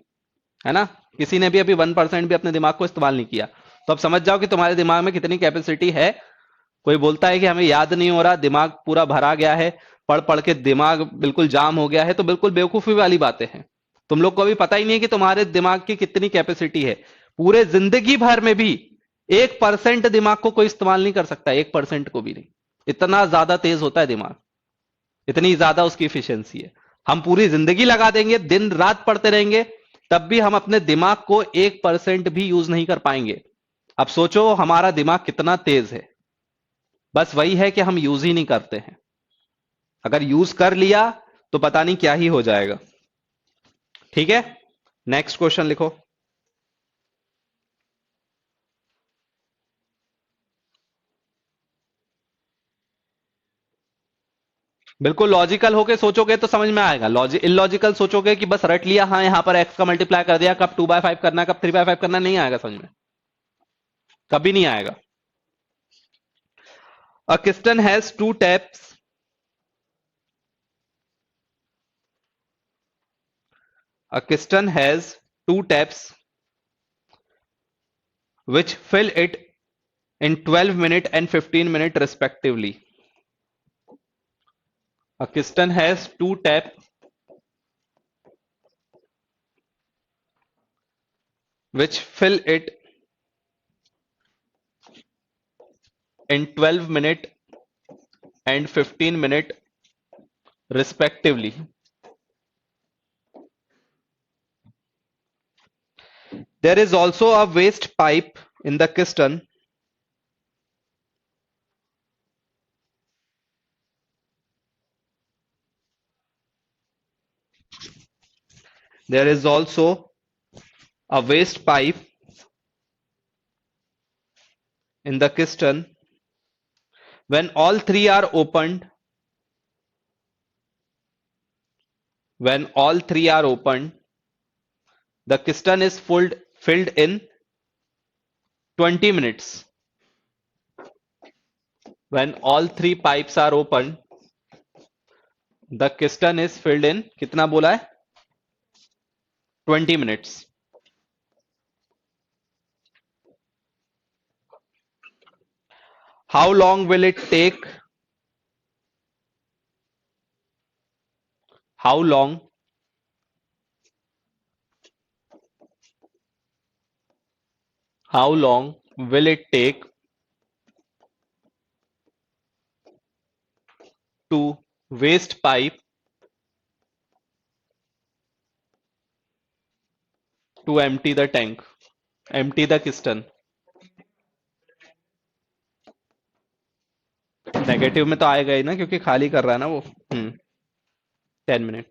है ना? किसी ने भी अभी 1% भी अपने दिमाग को इस्तेमाल नहीं किया। तो अब समझ जाओ कि तुम्हारे दिमाग में कितनी कैपेसिटी है। कोई बोलता है कि हमें याद नहीं हो रहा, दिमाग पूरा भरा गया है, पढ़ पढ़ के दिमाग बिल्कुल जाम हो गया है, तो बिल्कुल बेवकूफी वाली बातें हैं। तुम लोग को अभी पता ही नहीं है कि तुम्हारे दिमाग की कितनी कैपेसिटी है। पूरे जिंदगी भर में भी 1% दिमाग को कोई इस्तेमाल नहीं कर सकता, 1% को भी नहीं। इतना ज्यादा तेज होता है दिमाग, इतनी ज्यादा उसकी इफिशियंसी है। हम पूरी जिंदगी लगा देंगे, दिन रात पढ़ते रहेंगे, तब भी हम अपने दिमाग को 1% भी यूज नहीं कर पाएंगे। अब सोचो हमारा दिमाग कितना तेज है। बस वही है कि हम यूज ही नहीं करते हैं। अगर यूज कर लिया तो पता नहीं क्या ही हो जाएगा। ठीक है, नेक्स्ट क्वेश्चन लिखो। बिल्कुल लॉजिकल होके सोचोगे तो समझ में आएगा। इलॉजिकल सोचोगे कि बस रट लिया, हाँ यहां पर एक्स का मल्टीप्लाई कर दिया, कब 2/5 करना है, कब 3/5 करना है, नहीं आएगा समझ में, कभी नहीं आएगा। A piston has two taps. A piston has two taps which fill it in 12 minutes and 15 minutes respectively. A piston has two taps which fill it in 12 minutes and 15 minutes respectively. There is also a waste pipe in the piston. There is also a waste pipe in the piston. When all three are opened, when all three are opened, the piston is filled in 20 minutes. When all three pipes are opened, the piston is filled in कितना बोला है? 20 minutes. How long will it take? How long how long will it take to waste pipe to empty the tank, empty the piston? Negative में तो आएगा ही ना, क्योंकि खाली कर रहा है ना वो। 10 मिनट।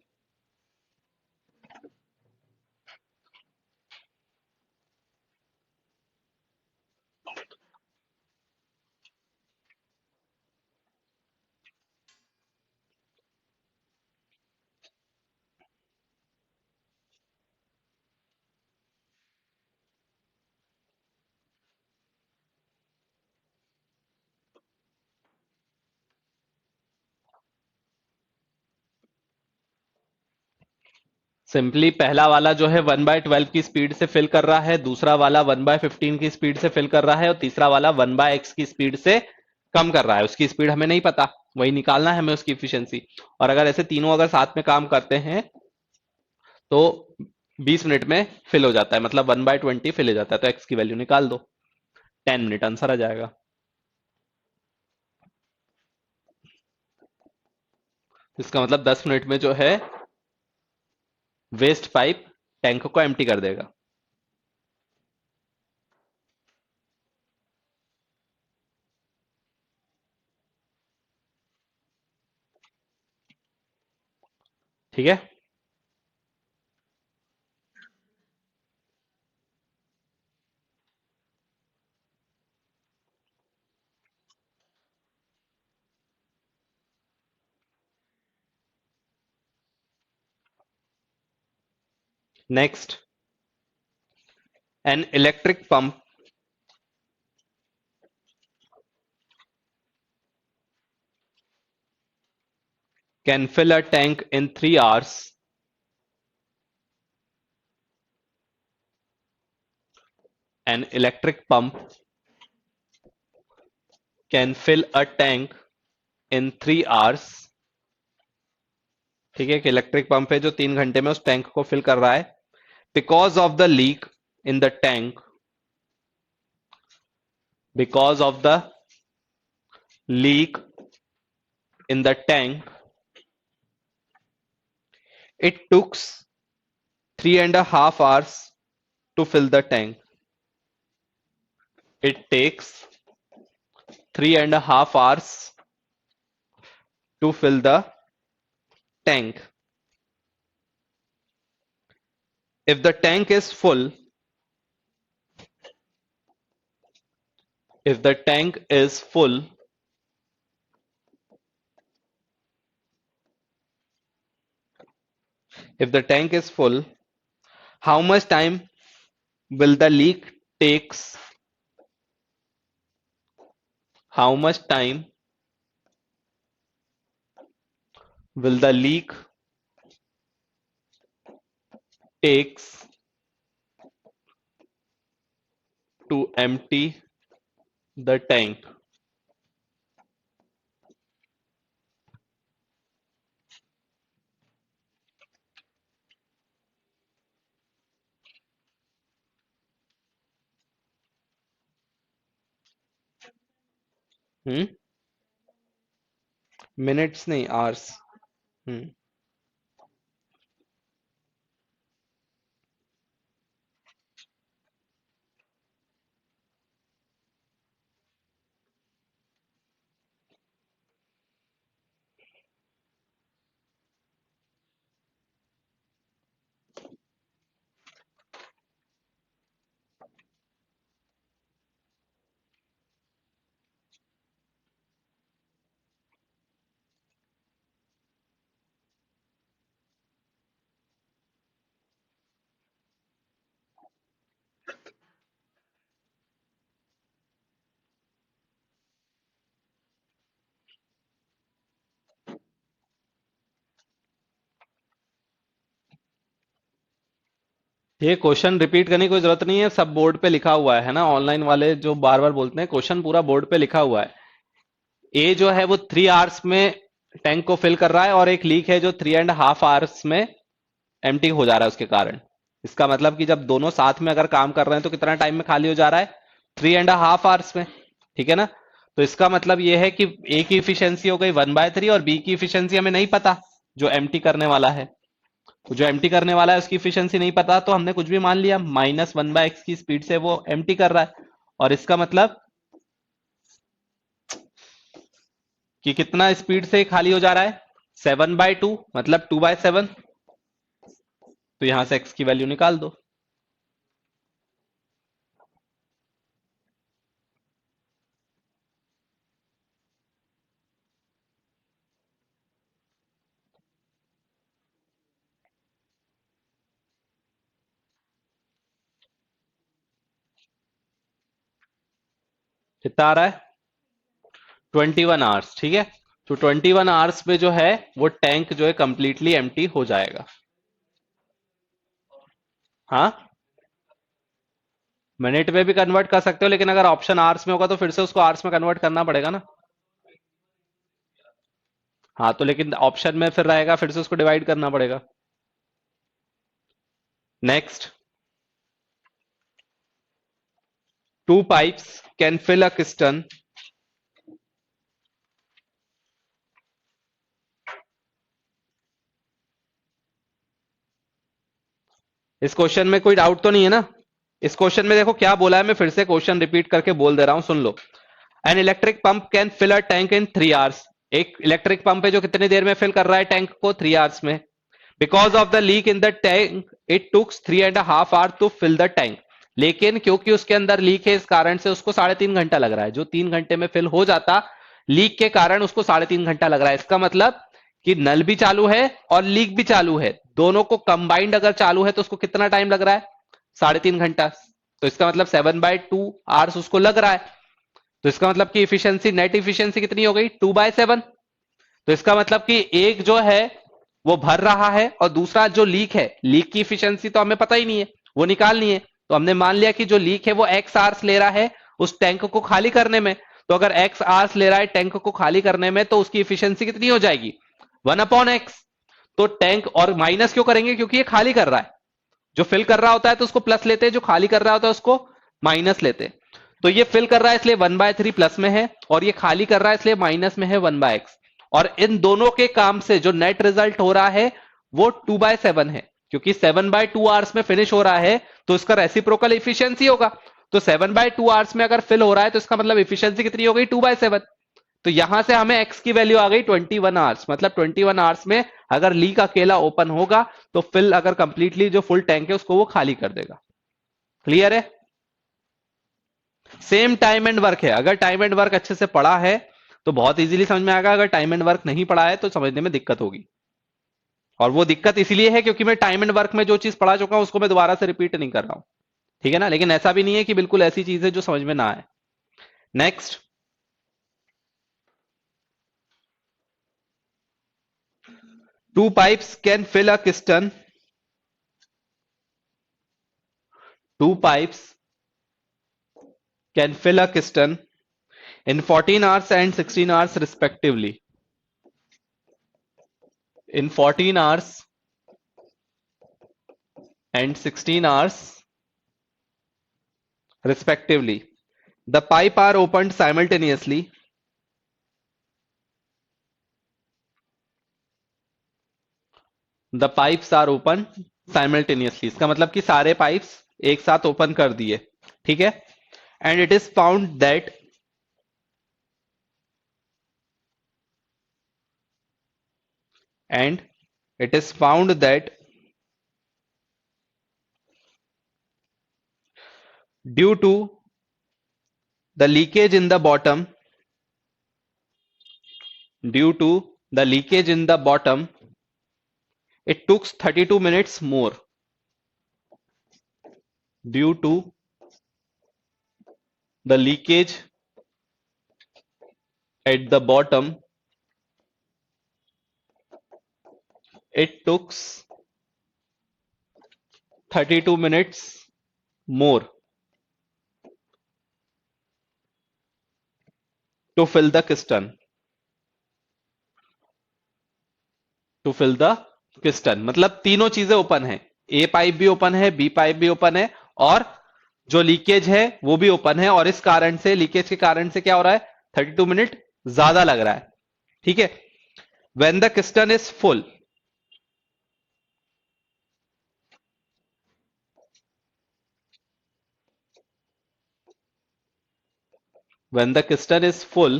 सिंपली पहला वाला जो है 1/12 की स्पीड से फिल कर रहा है, दूसरा वाला 1/15 की स्पीड से फिल कर रहा है, और तीसरा वाला 1/x की स्पीड से कम कर रहा है। उसकी स्पीड हमें नहीं पता, वही निकालना है हमें उसकी इफिशियंसी। और अगर ऐसे तीनों अगर साथ में काम करते हैं तो 20 मिनट में फिल हो जाता है, मतलब 1/20 फिल हो जाता है। तो एक्स की वैल्यू निकाल दो, 10 मिनट आंसर आ जाएगा। इसका मतलब 10 मिनट में जो है वेस्ट पाइप टैंक को एम्प्टी कर देगा। ठीक है, next. N electric pump can fill a tank in 3 hours. An electric pump can fill a tank in 3 hours. ठीक है, कि इलेक्ट्रिक पंप है जो 3 घंटे में उस टैंक को फिल कर रहा है. Because of the leak in the tank, because of the leak in the tank, it took 3.5 hours to fill the tank. It takes 3.5 hours to fill the tank. If the tank is full, if the tank is full, if the tank is full, how much time will the leak takes? How much time will the leak takes to empty the tank? Minutes नहीं, hours. ये question repeat करने की कोई जरूरत नहीं है, सब board पे लिखा हुआ है ना. ऑनलाइन वाले जो बार बार बोलते हैं, क्वेश्चन पूरा बोर्ड पे लिखा हुआ है. ए जो है वो 3 आवर्स में टैंक को फिल कर रहा है, और एक लीक है जो 3.5 आवर्स में एम्प्टी हो जा रहा है उसके कारण. इसका मतलब कि जब दोनों साथ में अगर काम कर रहे हैं तो कितना टाइम में खाली हो जा रहा है? 3.5 आवर्स में. ठीक है ना. तो इसका मतलब ये है कि ए की इफिशियंसी हो गई 1/3 और बी की इफिशियंसी हमें नहीं पता, जो एम्प्टी करने वाला है. जो एम्प्टी करने वाला है उसकी इफिशियंसी नहीं पता, तो हमने कुछ भी मान लिया. -1/x की स्पीड से वो एम्प्टी कर रहा है, और इसका मतलब कि कितना स्पीड से खाली हो जा रहा है? 7/2, मतलब 2/7. तो यहां से x की वैल्यू निकाल दो. कितना आ रहा है? 21 आवर्स. ठीक है. तो 21 आवर्स में जो है वो टैंक जो है कंप्लीटली एम्प्टी हो जाएगा. हाँ, मिनट में भी कन्वर्ट कर सकते हो, लेकिन अगर ऑप्शन आवर्स में होगा तो फिर से उसको आवर्स में कन्वर्ट करना पड़ेगा ना. हाँ, तो लेकिन ऑप्शन में फिर रहेगा, फिर से उसको डिवाइड करना पड़ेगा. Next, 2 pipes can fill a piston. इस क्वेश्चन में कोई डाउट तो नहीं है ना? इस क्वेश्चन में देखो क्या बोला है, मैं फिर से क्वेश्चन रिपीट करके बोल दे रहा हूं, सुन लो. An electric pump can fill a tank in 3 hours. एक इलेक्ट्रिक पंप है जो कितनी देर में फिल कर रहा है टैंक को? 3 आवर्स में. Because of the leak in the tank it takes 3.5 hour to fill the tank. लेकिन क्योंकि उसके अंदर लीक है, इस कारण से उसको 3.5 घंटा लग रहा है. जो 3 घंटे में फिल हो जाता, लीक के कारण उसको 3.5 घंटा लग रहा है. इसका मतलब कि नल भी चालू है और लीक भी चालू है, दोनों को कंबाइंड अगर चालू है तो उसको कितना टाइम लग रहा है? 3.5 घंटा. तो इसका मतलब 7/2 आवर्स उसको लग रहा है. तो इसका मतलब कि इफिशियंसी, नेट इफिशियंसी कितनी हो गई? 2/7. तो इसका मतलब कि एक जो है वो भर रहा है और दूसरा जो लीक है, लीक की इफिशियंसी तो हमें पता ही नहीं है, वो निकालनी है। तो हमने मान लिया कि जो लीक है वो एक्स आवर्स ले रहा है उस टैंक को खाली करने में। तो अगर एक्स आवर्स ले रहा है टैंक को खाली करने में, तो उसकी इफिशियंसी कितनी हो जाएगी? 1/x। तो टैंक, और माइनस क्यों करेंगे? क्योंकि ये खाली कर रहा है। जो फिल कर रहा होता है तो उसको प्लस लेते हैं, जो खाली कर रहा होता है उसको माइनस लेते हैं। तो ये फिल कर रहा है इसलिए 1/3 प्लस में है, और ये खाली कर रहा है इसलिए माइनस में है 1/x। और इन दोनों के काम से जो नेट रिजल्ट हो रहा है वो 2/7 है, क्योंकि 7/2 आवर्स में फिनिश हो रहा है, तो इसका रेसिप्रोकल इफिशियंसी होगा। तो 7/2 आवर्स में अगर फिल हो रहा है तो इसका मतलब इफिशियंसी कितनी हो गई? 2/7। तो यहां से हमें एक्स की वैल्यू आ गई 21 आवर्स। मतलब 21 आवर्स में अगर लीक अकेला ओपन होगा तो फिल, अगर कंप्लीटली जो फुल टैंक है उसको वो खाली कर देगा। क्लियर है? सेम टाइम एंड वर्क है। अगर टाइम एंड वर्क अच्छे से पढ़ा है तो बहुत इजीली समझ में आएगा, अगर टाइम एंड वर्क नहीं पढ़ा है तो समझने में दिक्कत होगी। और वो दिक्कत इसलिए है क्योंकि मैं टाइम एंड वर्क में जो चीज पढ़ा चुका हूं उसको मैं दोबारा से रिपीट नहीं कर रहा हूं। ठीक है ना? लेकिन ऐसा भी नहीं है कि बिल्कुल ऐसी चीज है जो समझ में ना आए। Next, two pipes can fill a cistern, two pipes can fill a cistern in 14 hours and 16 hours respectively. In 14 hours and 16 hours respectively. The pipe are opened simultaneously. The pipes are open simultaneously. इसका मतलब कि सारे pipes एक साथ open कर दिए। ठीक है? And it is found that and it is found that due to the leakage in the bottom, due to the leakage in the bottom, it took 32 minutes more. Due to the leakage at the bottom, it took 32 minutes more to fill the piston. To fill the piston मतलब तीनों चीजें open है, ए pipe भी open है, B pipe भी open है, और जो लीकेज है वो भी ओपन है, और इस कारण से, लीकेज के कारण से क्या हो रहा है? 32 मिनट ज्यादा लग रहा है। ठीक है? When the piston is full, when the piston is full,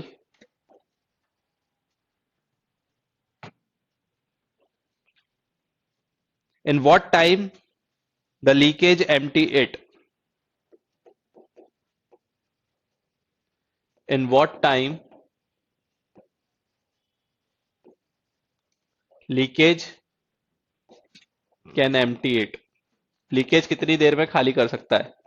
in what time the leakage empty it? In what time leakage can empty it? Leakage कितनी देर में खाली कर सकता है?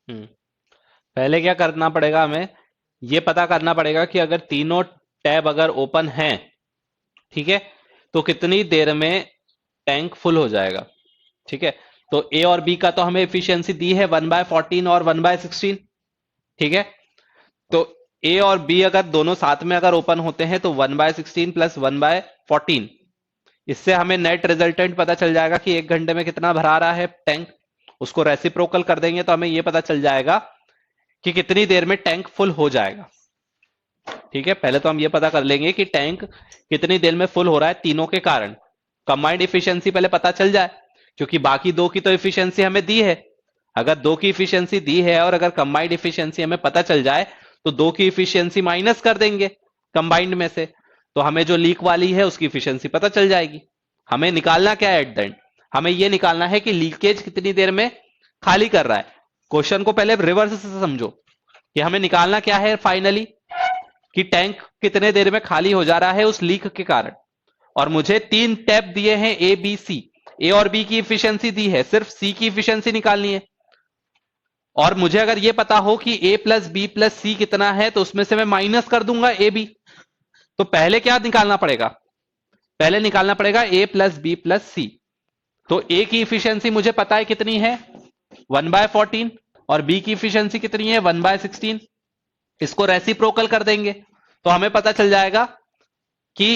पहले क्या करना पड़ेगा हमें, ये पता करना पड़ेगा कि अगर तीनों टैब अगर ओपन हैं, ठीक है, तो कितनी देर में टैंक फुल हो जाएगा। ठीक है, तो ए और बी का तो हमें एफिशिएंसी दी है 1/14 और 1/16। ठीक है, तो ए और बी अगर दोनों साथ में अगर ओपन होते हैं तो 1/16 प्लस 1/14, इससे हमें नेट रिजल्टेंट पता चल जाएगा कि 1 घंटे में कितना भरा रहा है टैंक। उसको रेसिप्रोकल कर देंगे तो हमें यह पता चल जाएगा कि कितनी देर में टैंक फुल हो जाएगा। ठीक है, पहले तो हम ये पता कर लेंगे कि टैंक कितनी देर में फुल हो रहा है तीनों के कारण। कंबाइंड इफिशियंसी पहले पता चल जाए, क्योंकि बाकी दो की तो इफिशियंसी हमें दी है। अगर दो की इफिशियंसी दी है और अगर कंबाइंड इफिशियंसी हमें पता चल जाए तो दो की इफिशियंसी माइनस कर देंगे कंबाइंड में से, तो हमें जो लीक वाली है उसकी इफिशियंसी पता चल जाएगी। हमें निकालना क्या है एट द एंड, हमें यह निकालना है कि लीकेज कितनी देर में खाली कर रहा है। क्वेश्चन को पहले रिवर्स से समझो कि हमें निकालना क्या है फाइनली, कि टैंक कितने देर में खाली हो जा रहा है उस लीक के कारण। और मुझे 3 टैप दिए हैं ए बी सी, ए और बी की इफिशियंसी दी है, सिर्फ सी की इफिशियंसी निकालनी है। और मुझे अगर यह पता हो कि ए प्लस बी प्लस सी कितना है तो उसमें से मैं माइनस कर दूंगा ए बी। तो पहले क्या निकालना पड़ेगा, पहले निकालना पड़ेगा ए प्लस बी प्लस सी। तो ए की इफिशियंसी मुझे पता है कितनी है 1/14 और बी की इफिशियंसी कितनी है 1/16। इसको रेसिप्रोकल कर देंगे तो हमें पता चल जाएगा कि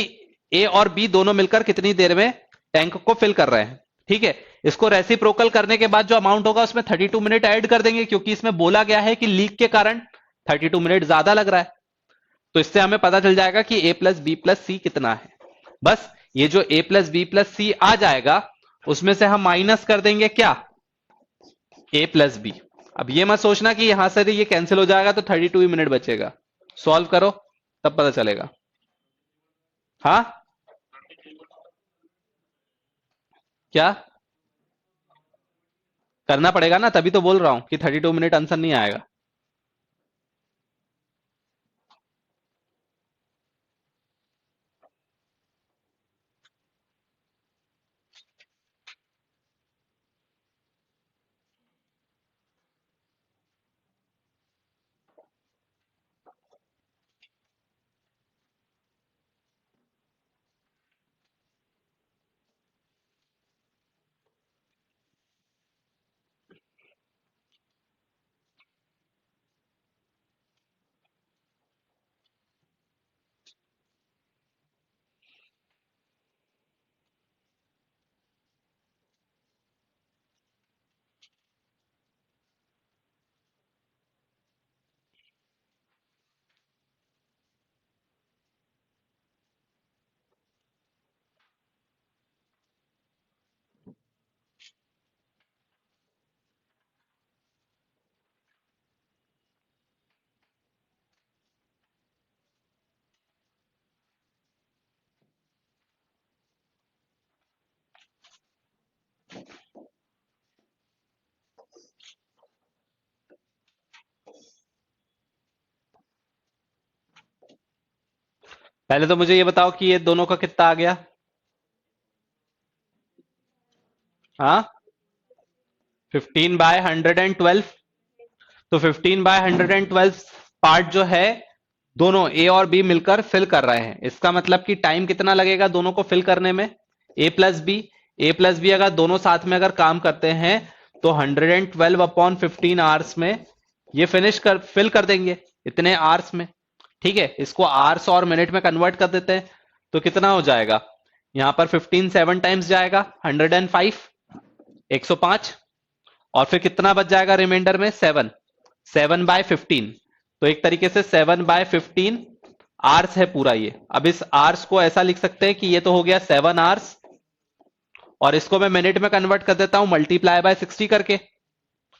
ए और बी दोनों मिलकर कितनी देर में टैंक को फिल कर रहे हैं। ठीक है, इसको रेसिप्रोकल करने के बाद जो अमाउंट होगा उसमें 32 मिनट ऐड कर देंगे, क्योंकि इसमें बोला गया है कि लीक के कारण 32 मिनट ज्यादा लग रहा है। तो इससे हमें पता चल जाएगा कि ए प्लस बी प्लस सी कितना है। बस ये जो ए प्लस बी प्लस सी आ जाएगा उसमें से हम माइनस कर देंगे क्या, ए प्लस बी। अब ये मत सोचना कि यहां से ये कैंसिल हो जाएगा तो 32 मिनट बचेगा, सॉल्व करो तब पता चलेगा। हाँ, क्या करना पड़ेगा ना, तभी तो बोल रहा हूं कि 32 मिनट आंसर नहीं आएगा। पहले तो मुझे ये बताओ कि ये दोनों का कितना आ गया। हाँ, 15/112। तो 15/112 पार्ट जो है दोनों ए और बी मिलकर फिल कर रहे हैं। इसका मतलब कि टाइम कितना लगेगा दोनों को फिल करने में, ए प्लस बी अगर दोनों साथ में अगर काम करते हैं तो 112/15 आवर्स में ये फिल कर देंगे इतने आवर्स में। ठीक है, इसको आवर्स और मिनट में कन्वर्ट कर देते हैं तो कितना हो जाएगा, यहां पर 15 7 टाइम्स जाएगा 105, 105। और फिर कितना बच जाएगा रिमाइंडर में 7, 7/15। तो एक तरीके से 7/15 आवर्स है पूरा ये। अब इस आवर्स को ऐसा लिख सकते हैं कि ये तो हो गया 7 आवर्स, और इसको मैं मिनट में कन्वर्ट कर देता हूं मल्टीप्लाई बाय 60 करके।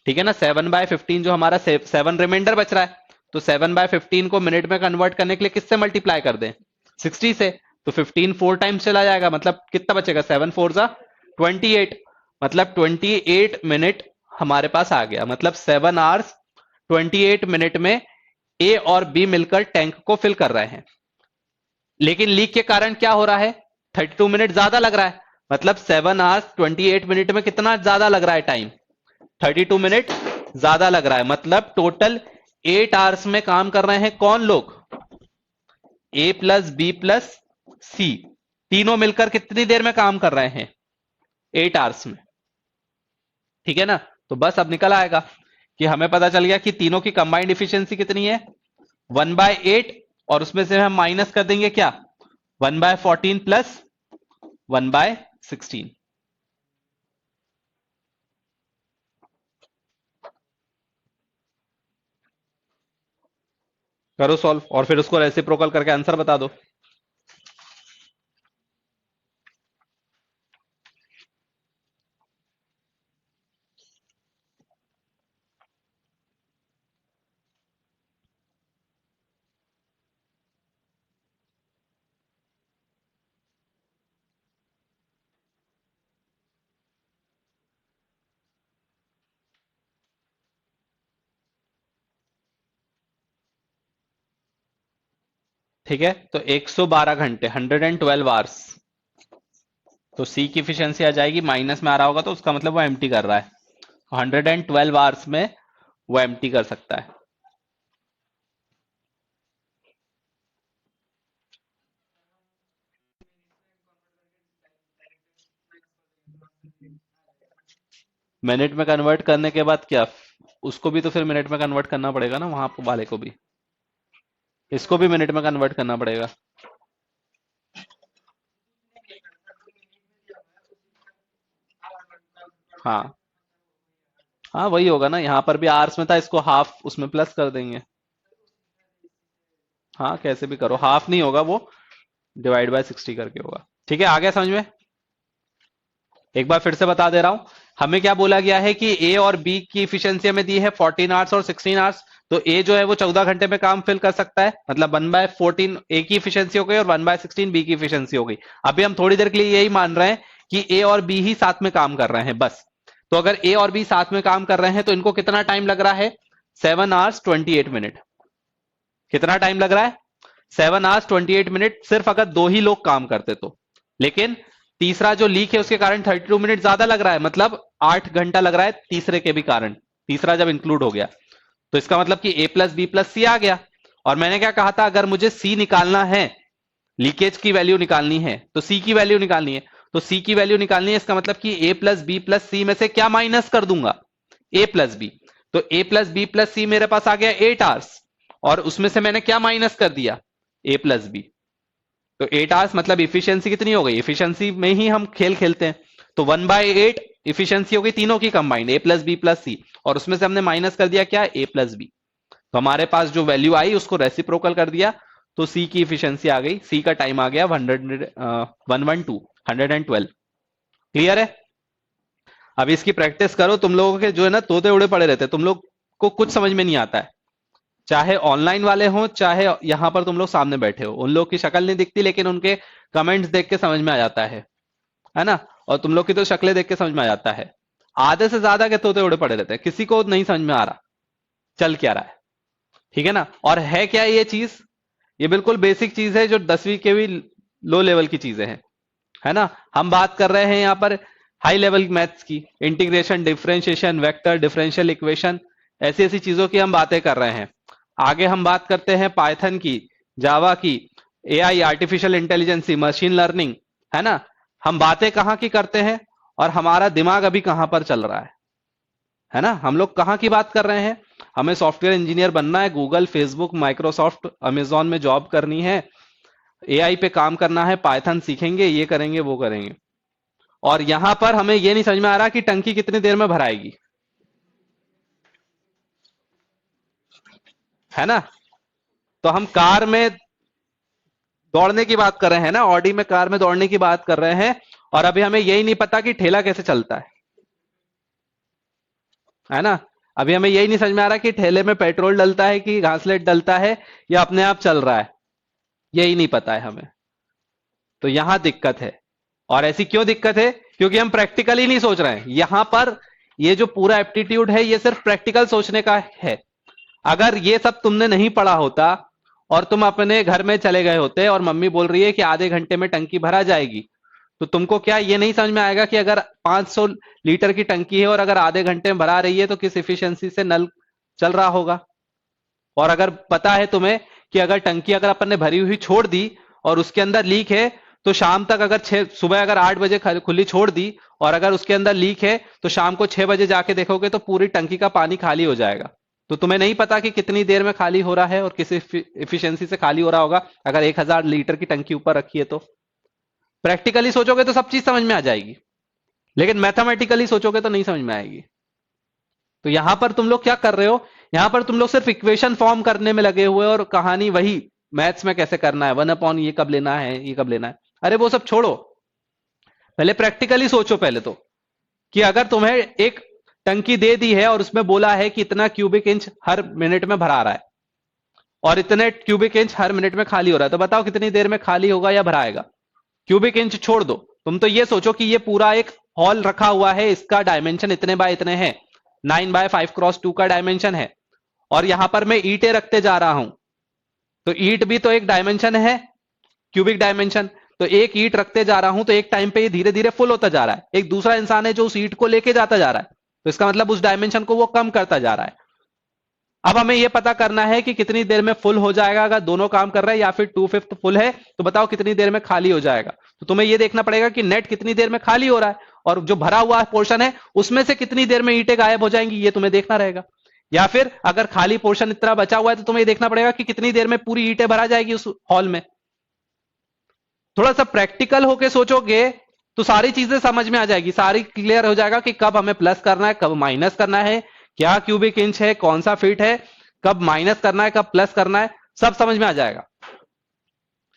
ठीक है ना, 7/15 जो हमारा 7 रिमाइंडर बच रहा है, तो 7/15 को मिनट में कन्वर्ट करने के लिए किससे मल्टीप्लाई कर दें, 60 से। तो 15 4 टाइम्स चला जाएगा, मतलब कितना बचेगा, 7 4 जा 28, मतलब 28 मिनट हमारे पास आ गया। मतलब 7 आवर्स 28 मिनट में ए और बी मिलकर टैंक को फिल कर रहे हैं। लेकिन लीक के कारण क्या हो रहा है, 32 मिनट ज्यादा लग रहा है। मतलब 7 आवर्स 28 मिनट में कितना ज्यादा लग रहा है टाइम, 32 मिनट ज्यादा लग रहा है, मतलब टोटल 8 आवर्स में काम कर रहे हैं कौन लोग? ए प्लस बी प्लस सी, तीनों मिलकर कितनी देर में काम कर रहे हैं? 8 आवर्स में। ठीक है ना? तो बस अब निकल आएगा कि हमें पता चल गया कि तीनों की कंबाइंड इफिशियंसी कितनी है, 1/8, और उसमें से हम माइनस कर देंगे क्या, 1/14 प्लस 1/16। करो सॉल्व और फिर उसको रेसिप्रोकल करके आंसर बता दो। ठीक है, तो 112 घंटे, 112 आवर्स। तो सी की इफिशियंसी आ जाएगी, माइनस में आ रहा होगा तो उसका मतलब वो एम्प्टी कर रहा है, 112 आवर्स में वो एम्प्टी कर सकता है। मिनट में कन्वर्ट करने के बाद क्या, उसको भी तो फिर मिनट में कन्वर्ट करना पड़ेगा ना, वहां वाले को भी, इसको भी मिनट में कन्वर्ट करना पड़ेगा। हाँ हाँ, वही होगा ना, यहाँ पर भी आवर्स में था, इसको हाफ उसमें प्लस कर देंगे। हाँ, कैसे भी करो, हाफ नहीं होगा वो, डिवाइड बाय 60 करके होगा। ठीक है, आ गया समझ में? एक बार फिर से बता दे रहा हूं, हमें क्या बोला गया है कि ए और बी की इफिशियंसी हमें दी है 14 आवर्स और 16 आवर्स। तो ए जो है वो 14 घंटे में काम फिल कर सकता है, मतलब 1/14 ए की इफिशियंसी हो गई और 1/16 बी की इफिशियंसी हो गई। अभी हम थोड़ी देर के लिए यही मान रहे हैं कि ए और बी ही साथ में काम कर रहे हैं बस। तो अगर ए और बी साथ में काम कर रहे हैं तो इनको कितना टाइम लग रहा है, 7 आवर्स 28 मिनट। कितना टाइम लग रहा है, 7 आवर्स 28 मिनट, सिर्फ अगर दो ही लोग काम करते तो। लेकिन तीसरा जो लीक है उसके कारण 32 मिनट ज्यादा लग रहा है, मतलब 8 घंटा लग रहा है तीसरे के भी कारण, तीसरा जब इंक्लूड हो गया। तो इसका मतलब कि ए प्लस बी प्लस सी आ गया। और मैंने क्या कहा था, अगर मुझे सी निकालना है, लीकेज की वैल्यू निकालनी है, तो सी की वैल्यू निकालनी है, तो सी की वैल्यू निकालनी है, इसका मतलब कि ए प्लस बी प्लस सी में से क्या माइनस कर दूंगा, ए प्लस बी। तो ए प्लस बी प्लस सी मेरे पास आ गया 8 आवर्स, और उसमें से मैंने क्या माइनस कर दिया, ए प्लस बी। तो 8 आवर्स मतलब इफिशियंसी कितनी हो गई, इफिशियंसी में ही हम खेल खेलते हैं। तो 1/8 इफिशियंसी हो गई तीनों की कंबाइंड, ए प्लस बी प्लस सी, और उसमें से हमने माइनस कर दिया क्या, ए प्लस बी। तो हमारे पास जो वैल्यू आई उसको रेसिप्रोकल कर दिया, तो सी की इफिशियंसी आ गई, सी का टाइम आ गया 112। क्लियर है? अब इसकी प्रैक्टिस करो, तुम लोगों के जो है ना तोते उड़े पड़े रहते हैं, तुम लोग को कुछ समझ में नहीं आता है, चाहे ऑनलाइन वाले हो चाहे यहां पर तुम लोग सामने बैठे हो, उन लोग की शक्ल नहीं दिखती लेकिन उनके कमेंट्स देख के समझ में आ जाता है ना? और तुम लोग की तो शक्लें देख के समझ में आ जाता है। आधे से ज्यादा के तोते उड़े पड़े रहते हैं, किसी को नहीं समझ में आ रहा चल क्या रहा है। ठीक है ना? और है क्या ये चीज, ये बिल्कुल बेसिक चीज है जो 10वीं के भी लो लेवल की चीजें हैं, है ना? हम बात कर रहे हैं यहाँ पर हाई लेवल मैथ्स की, integration, differentiation, vector, differential equation, ऐसी ऐसी चीजों की हम बातें कर रहे हैं। आगे हम बात करते हैं पाइथन की, जावा की, AI, artificial intelligence, machine learning, है ना? हम बातें कहाँ की करते हैं और हमारा दिमाग अभी कहां पर चल रहा है ना? हम लोग कहाँ की बात कर रहे हैं, हमें सॉफ्टवेयर इंजीनियर बनना है, गूगल, फेसबुक, माइक्रोसॉफ्ट, अमेजॉन में जॉब करनी है, एआई पे काम करना है, पाइथन सीखेंगे, ये करेंगे वो करेंगे। और यहां पर हमें ये नहीं समझ में आ रहा कि टंकी कितनी देर में भराएगी, है ना? तो हम कार में दौड़ने की बात कर रहे हैं ना, ऑडी में कार में दौड़ने की बात कर रहे हैं, और अभी हमें यही नहीं पता कि ठेला कैसे चलता है ना? अभी हमें यही नहीं समझ में आ रहा कि ठेले में पेट्रोल डलता है कि घासलेट डलता है या अपने आप चल रहा है, यही नहीं पता है हमें। तो यहां दिक्कत है। और ऐसी क्यों दिक्कत है, क्योंकि हम प्रैक्टिकली नहीं सोच रहे हैं यहां पर। ये जो पूरा एप्टीट्यूड है ये सिर्फ प्रैक्टिकल सोचने का है। अगर ये सब तुमने नहीं पढ़ा होता और तुम अपने घर में चले गए होते और मम्मी बोल रही है कि आधे घंटे में टंकी भरा जाएगी, तो तुमको क्या ये नहीं समझ में आएगा कि अगर 500 लीटर की टंकी है और अगर आधे घंटे में भरा रही है तो किस इफिशियंसी से नल चल रहा होगा? और अगर पता है तुम्हें कि अगर टंकी अगर अपन ने भरी हुई छोड़ दी और उसके अंदर लीक है, तो शाम तक अगर सुबह अगर 8 बजे खुली छोड़ दी और अगर उसके अंदर लीक है तो शाम को 6 बजे जाके देखोगे तो पूरी टंकी का पानी खाली हो जाएगा। तो तुम्हें नहीं पता कि कितनी देर में खाली हो रहा है और किस इफिशियंसी से खाली हो रहा होगा अगर 1000 लीटर की टंकी ऊपर रखी है तो। प्रैक्टिकली सोचोगे तो सब चीज समझ में आ जाएगी, लेकिन मैथमेटिकली सोचोगे तो नहीं समझ में आएगी। तो यहां पर तुम लोग क्या कर रहे हो, यहां पर तुम लोग सिर्फ इक्वेशन फॉर्म करने में लगे हुए और कहानी वही मैथ्स में कैसे करना है, 1/, ये कब लेना है, ये कब लेना है। अरे वो सब छोड़ो, पहले प्रैक्टिकली सोचो पहले तो, कि अगर तुम्हें एक टंकी दे दी है और उसमें बोला है कि इतना क्यूबिक इंच हर मिनट में भरा रहा है और इतने क्यूबिक इंच हर मिनट में खाली हो रहा है, तो बताओ कितनी देर में खाली होगा या भराएगा? क्यूबिक इंच छोड़ दो, तुम तो ये सोचो कि ये पूरा एक हॉल रखा हुआ है, इसका डायमेंशन इतने बाय इतने हैं, 9x5x2 का डायमेंशन है, और यहां पर मैं ईंटें रखते जा रहा हूं, तो ईंट भी तो एक डायमेंशन है, क्यूबिक डायमेंशन। तो एक ईंट रखते जा रहा हूं तो एक टाइम पे ये धीरे धीरे फुल होता जा रहा है, एक दूसरा इंसान है जो उस ईंट को लेके जाता जा रहा है, तो इसका मतलब उस डायमेंशन को वो कम करता जा रहा है। अब हमें यह पता करना है कि कितनी देर में फुल हो जाएगा, अगर दोनों काम कर रहा है, या फिर 2/5 फुल है तो बताओ कितनी देर में खाली हो जाएगा। तो तुम्हें यह देखना पड़ेगा कि नेट कितनी देर में खाली हो रहा है और जो भरा हुआ पोर्शन है उसमें से कितनी देर में ईंटें गायब हो जाएंगी, ये तुम्हें देखना रहेगा। या फिर अगर खाली पोर्शन इतना बचा हुआ है तो तुम्हें देखना पड़ेगा कि कितनी देर में पूरी ईंटें भरा जाएगी उस हॉल में। थोड़ा सा प्रैक्टिकल होके सोचोगे तो सारी चीजें समझ में आ जाएगी, सारी क्लियर हो जाएगा कि कब हमें प्लस करना है, कब माइनस करना है, क्या क्यूबिक इंच है, कौन सा फीट है, कब माइनस करना है, कब प्लस करना है, सब समझ में आ जाएगा।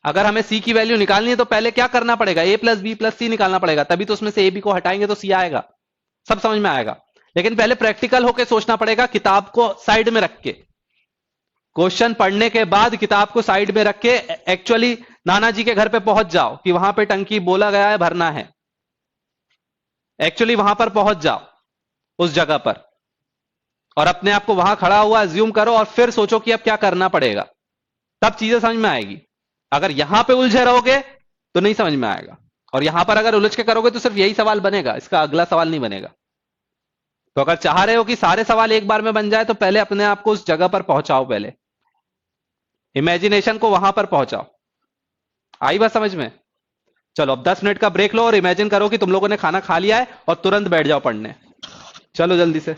अगर हमें सी की वैल्यू निकालनी है तो पहले क्या करना पड़ेगा, a + b + c निकालना पड़ेगा, तभी तो उसमें से a b को हटाएंगे तो c आएगा, सब समझ में आएगा। लेकिन पहले प्रैक्टिकल होके सोचना पड़ेगा, किताब को साइड में रख के, क्वेश्चन पढ़ने के बाद किताब को साइड में रख के एक्चुअली नाना जी के घर पे पहुंच जाओ कि वहां पे टंकी बोला गया है भरना है, एक्चुअली वहां पर पहुंच जाओ उस जगह पर और अपने आप को वहां खड़ा हुआ अज्यूम करो और फिर सोचो कि अब क्या करना पड़ेगा, तब चीजें समझ में आएगी। अगर यहां पे उलझे रहोगे तो नहीं समझ में आएगा, और यहां पर अगर उलझ के करोगे तो सिर्फ यही सवाल बनेगा, इसका अगला सवाल नहीं बनेगा। तो अगर चाह रहे हो कि सारे सवाल एक बार में बन जाए तो पहले अपने आप को उस जगह पर पहुंचाओ, पहले इमेजिनेशन को वहां पर पहुंचाओ। आई बात समझ में? चलो अब 10 मिनट का ब्रेक लो और इमेजिन करो कि तुम लोगों ने खाना खा लिया है और तुरंत बैठ जाओ पढ़ने। चलो जल्दी से।